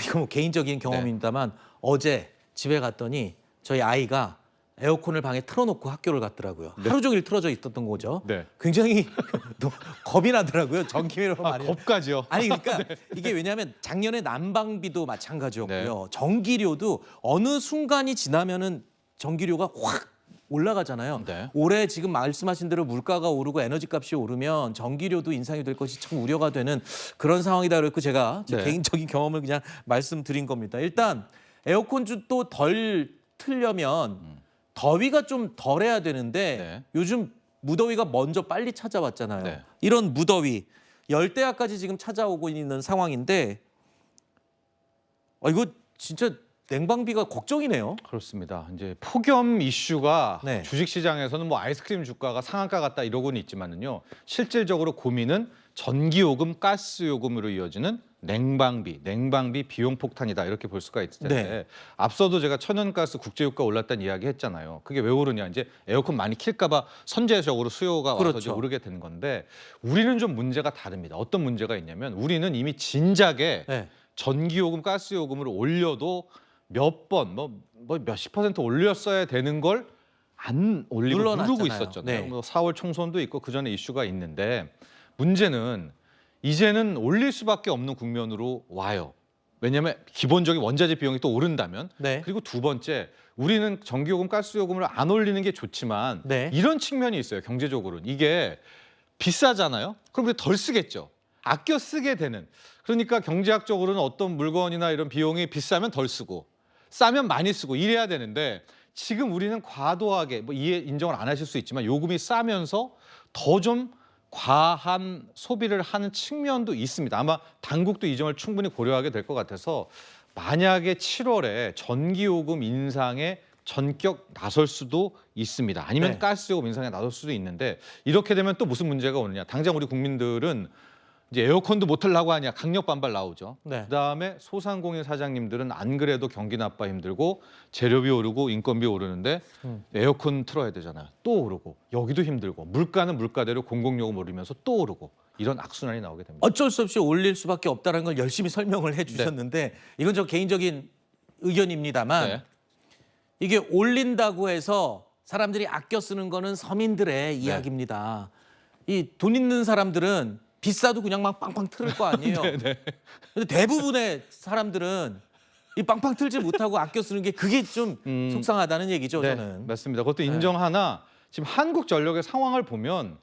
이거 개인적인 경험입니다만 어제 집에 갔더니 저희 아이가 에어컨을 방에 틀어놓고 학교를 갔더라고요. 하루 종일 틀어져 있었던 거죠. 굉장히 겁이 나더라고요. 전기료 많이. 겁까지요? 아니 그러니까 이게 왜냐하면 작년에 난방비도 마찬가지였고요. 전기료도 어느 순간이 지나면은 전기료가 확 올라가잖아요. 올해 지금 말씀하신 대로 물가가 오르고 에너지값이 오르면 전기료도 인상이 될 것이 참 우려가 되는 그런 상황이다 그랬고 제가 제 개인적인 경험을 그냥 말씀드린 겁니다. 일단 에어컨도 덜 틀려면 더위가 좀 덜해야 되는데 요즘 무더위가 먼저 빨리 찾아왔잖아요. 이런 무더위, 열대야까지 지금 찾아오고 있는 상황인데 이거 진짜 냉방비가 걱정이네요. 그렇습니다. 이제 폭염 이슈가 네. 주식시장에서는 뭐 아이스크림 주가가 상한가 같다 이러고는 있지만은요. 실질적으로 고민은 전기요금, 가스요금으로 이어지는 냉방비 비용 폭탄이다 이렇게 볼 수가 있을 텐데 네. 앞서도 제가 천연가스 국제유가 올랐다는 이야기 했잖아요. 그게 왜 오르냐 이제 에어컨 많이 킬까 봐 선제적으로 수요가 와서 그렇죠. 이제 오르게 되는 건데 우리는 좀 문제가 다릅니다. 어떤 문제가 있냐면 우리는 이미 진작에 네. 전기요금, 가스요금을 올려도 몇 번, 몇십 % 올렸어야 되는 걸 안 올리고 눌러놨잖아요. 누르고 있었잖아요. 네. 뭐 4월 총선도 있고 그 전에 이슈가 있는데 문제는 이제는 올릴 수밖에 없는 국면으로 와요. 왜냐하면 기본적인 원자재 비용이 또 오른다면 네. 그리고 두 번째 우리는 전기요금, 가스요금을 안 올리는 게 좋지만 네. 이런 측면이 있어요. 경제적으로는. 이게 비싸잖아요. 그럼 우리 덜 쓰겠죠. 아껴 쓰게 되는. 그러니까 경제학적으로는 어떤 물건이나 이런 비용이 비싸면 덜 쓰고 싸면 많이 쓰고 이래야 되는데 지금 우리는 과도하게 뭐 이해 인정을 안 하실 수 있지만 요금이 싸면서 더 좀 과한 소비를 하는 측면도 있습니다. 아마 당국도 이 점을 충분히 고려하게 될 것 같아서 만약에 7월에 전기요금 인상에 전격 나설 수도 있습니다. 아니면 네. 가스요금 인상에 나설 수도 있는데 이렇게 되면 또 무슨 문제가 오느냐. 당장 우리 국민들은 이제 에어컨도 못 틀라고 하냐 강력 반발 나오죠. 네. 그다음에 소상공인 사장님들은 안 그래도 경기 나빠 힘들고 재료비 오르고 인건비 오르는데 에어컨 틀어야 되잖아요. 또 오르고 여기도 힘들고 물가는 물가대로 공공요금 오르면서 또 오르고 이런 악순환이 나오게 됩니다. 어쩔 수 없이 올릴 수밖에 없다는 걸 열심히 설명을 해주셨는데 이건 저 개인적인 의견입니다만 네. 이게 올린다고 해서 사람들이 아껴 쓰는 거는 서민들의 이야기입니다. 이 돈 있는 사람들은 비싸도 그냥 막 빵빵 틀을 거 아니에요. 근데 대부분의 사람들은 이 빵빵 틀지 못하고 아껴 쓰는 게 그게 좀 속상하다는 얘기죠. 네, 저는. 맞습니다. 그것도 인정하나 지금 한국전력의 상황을 보면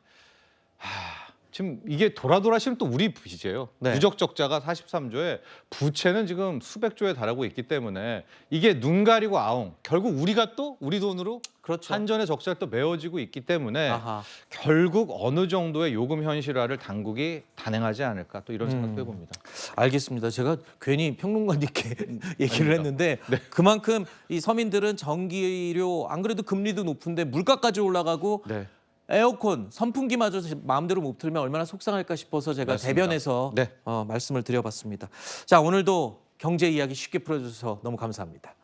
지금 이게 돌아시면 또 우리 빚이에요. 네. 누적 적자가 43조에 부채는 지금 수백 조에 달하고 있기 때문에 이게 눈 가리고 아웅. 결국 우리가 또 우리 돈으로 그렇죠. 한전의 적자를 또 메워지고 있기 때문에 아하. 결국 어느 정도의 요금 현실화를 당국이 단행하지 않을까 또 이런 생각도 해봅니다. 알겠습니다. 제가 괜히 평론가님께 얘기를 아닙니다. 했는데 그만큼 이 서민들은 전기료 안 그래도 금리도 높은데 물가까지 올라가고 네. 에어컨, 선풍기마저 마음대로 못 틀면 얼마나 속상할까 싶어서 제가 맞습니다. 대변해서 네. 말씀을 드려봤습니다. 자, 오늘도 경제 이야기 쉽게 풀어주셔서 너무 감사합니다.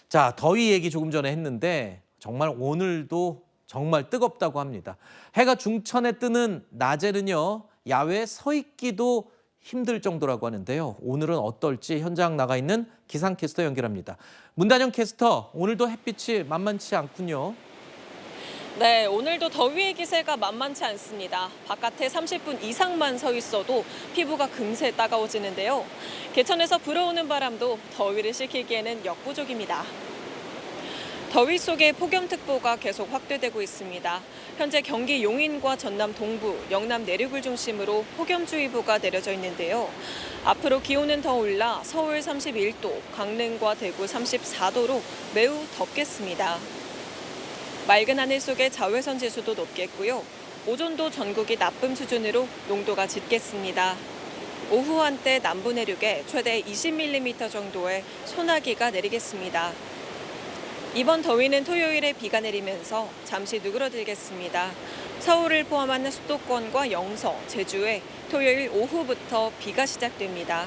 자, 더위 얘기 조금 전에 했는데 정말 오늘도 정말 뜨겁다고 합니다. 해가 중천에 뜨는 낮에는요, 야외에 서 있기도 힘들 정도라고 하는데요. 오늘은 어떨지 현장 나가 있는 기상캐스터 연결합니다. 문단영 캐스터, 오늘도 햇빛이 만만치 않군요. 네, 오늘도 더위의 기세가 만만치 않습니다. 바깥에 30분 이상만 서 있어도 피부가 금세 따가워지는데요. 개천에서 불어오는 바람도 더위를 식히기에는 역부족입니다. 더위 속에 폭염특보가 계속 확대되고 있습니다. 현재 경기 용인과 전남 동부, 영남 내륙을 중심으로 폭염주의보가 내려져 있는데요. 앞으로 기온은 더 올라 서울 31도, 강릉과 대구 34도로 매우 덥겠습니다. 맑은 하늘 속에 자외선 지수도 높겠고요. 오존도 전국이 나쁨 수준으로 농도가 짙겠습니다. 오후 한때 남부 내륙에 최대 20mm 정도의 소나기가 내리겠습니다. 이번 더위는 토요일에 비가 내리면서 잠시 누그러들겠습니다. 서울을 포함한 수도권과 영서, 제주에 토요일 오후부터 비가 시작됩니다.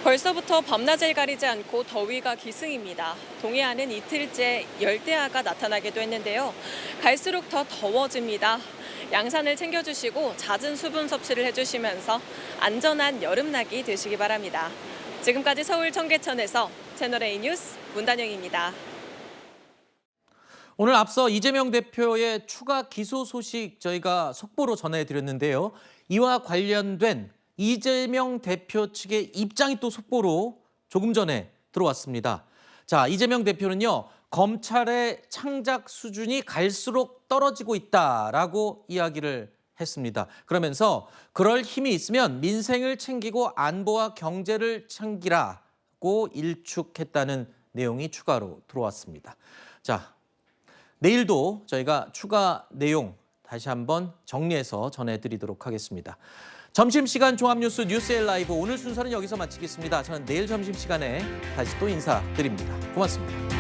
벌써부터 밤낮을 가리지 않고 더위가 기승입니다. 동해안은 이틀째 열대야가 나타나기도 했는데요. 갈수록 더 더워집니다. 양산을 챙겨주시고 잦은 수분 섭취를 해주시면서 안전한 여름나기 되시기 바랍니다. 지금까지 서울 청계천에서 채널A 뉴스 문단영입니다. 오늘 앞서 이재명 대표의 추가 기소 소식 저희가 속보로 전해드렸는데요. 이와 관련된 이재명 대표 측의 입장이 또 속보로 조금 전에 들어왔습니다. 자, 이재명 대표는요, 검찰의 창작 수준이 갈수록 떨어지고 있다라고 이야기를 했습니다. 그러면서 그럴 힘이 있으면 민생을 챙기고 안보와 경제를 챙기라고 일축했다는 내용이 추가로 들어왔습니다. 자, 내일도 저희가 추가 내용 다시 한번 정리해서 전해드리도록 하겠습니다. 점심시간 종합뉴스 뉴스엘 라이브 오늘 순서는 여기서 마치겠습니다. 저는 내일 점심시간에 다시 또 인사드립니다. 고맙습니다.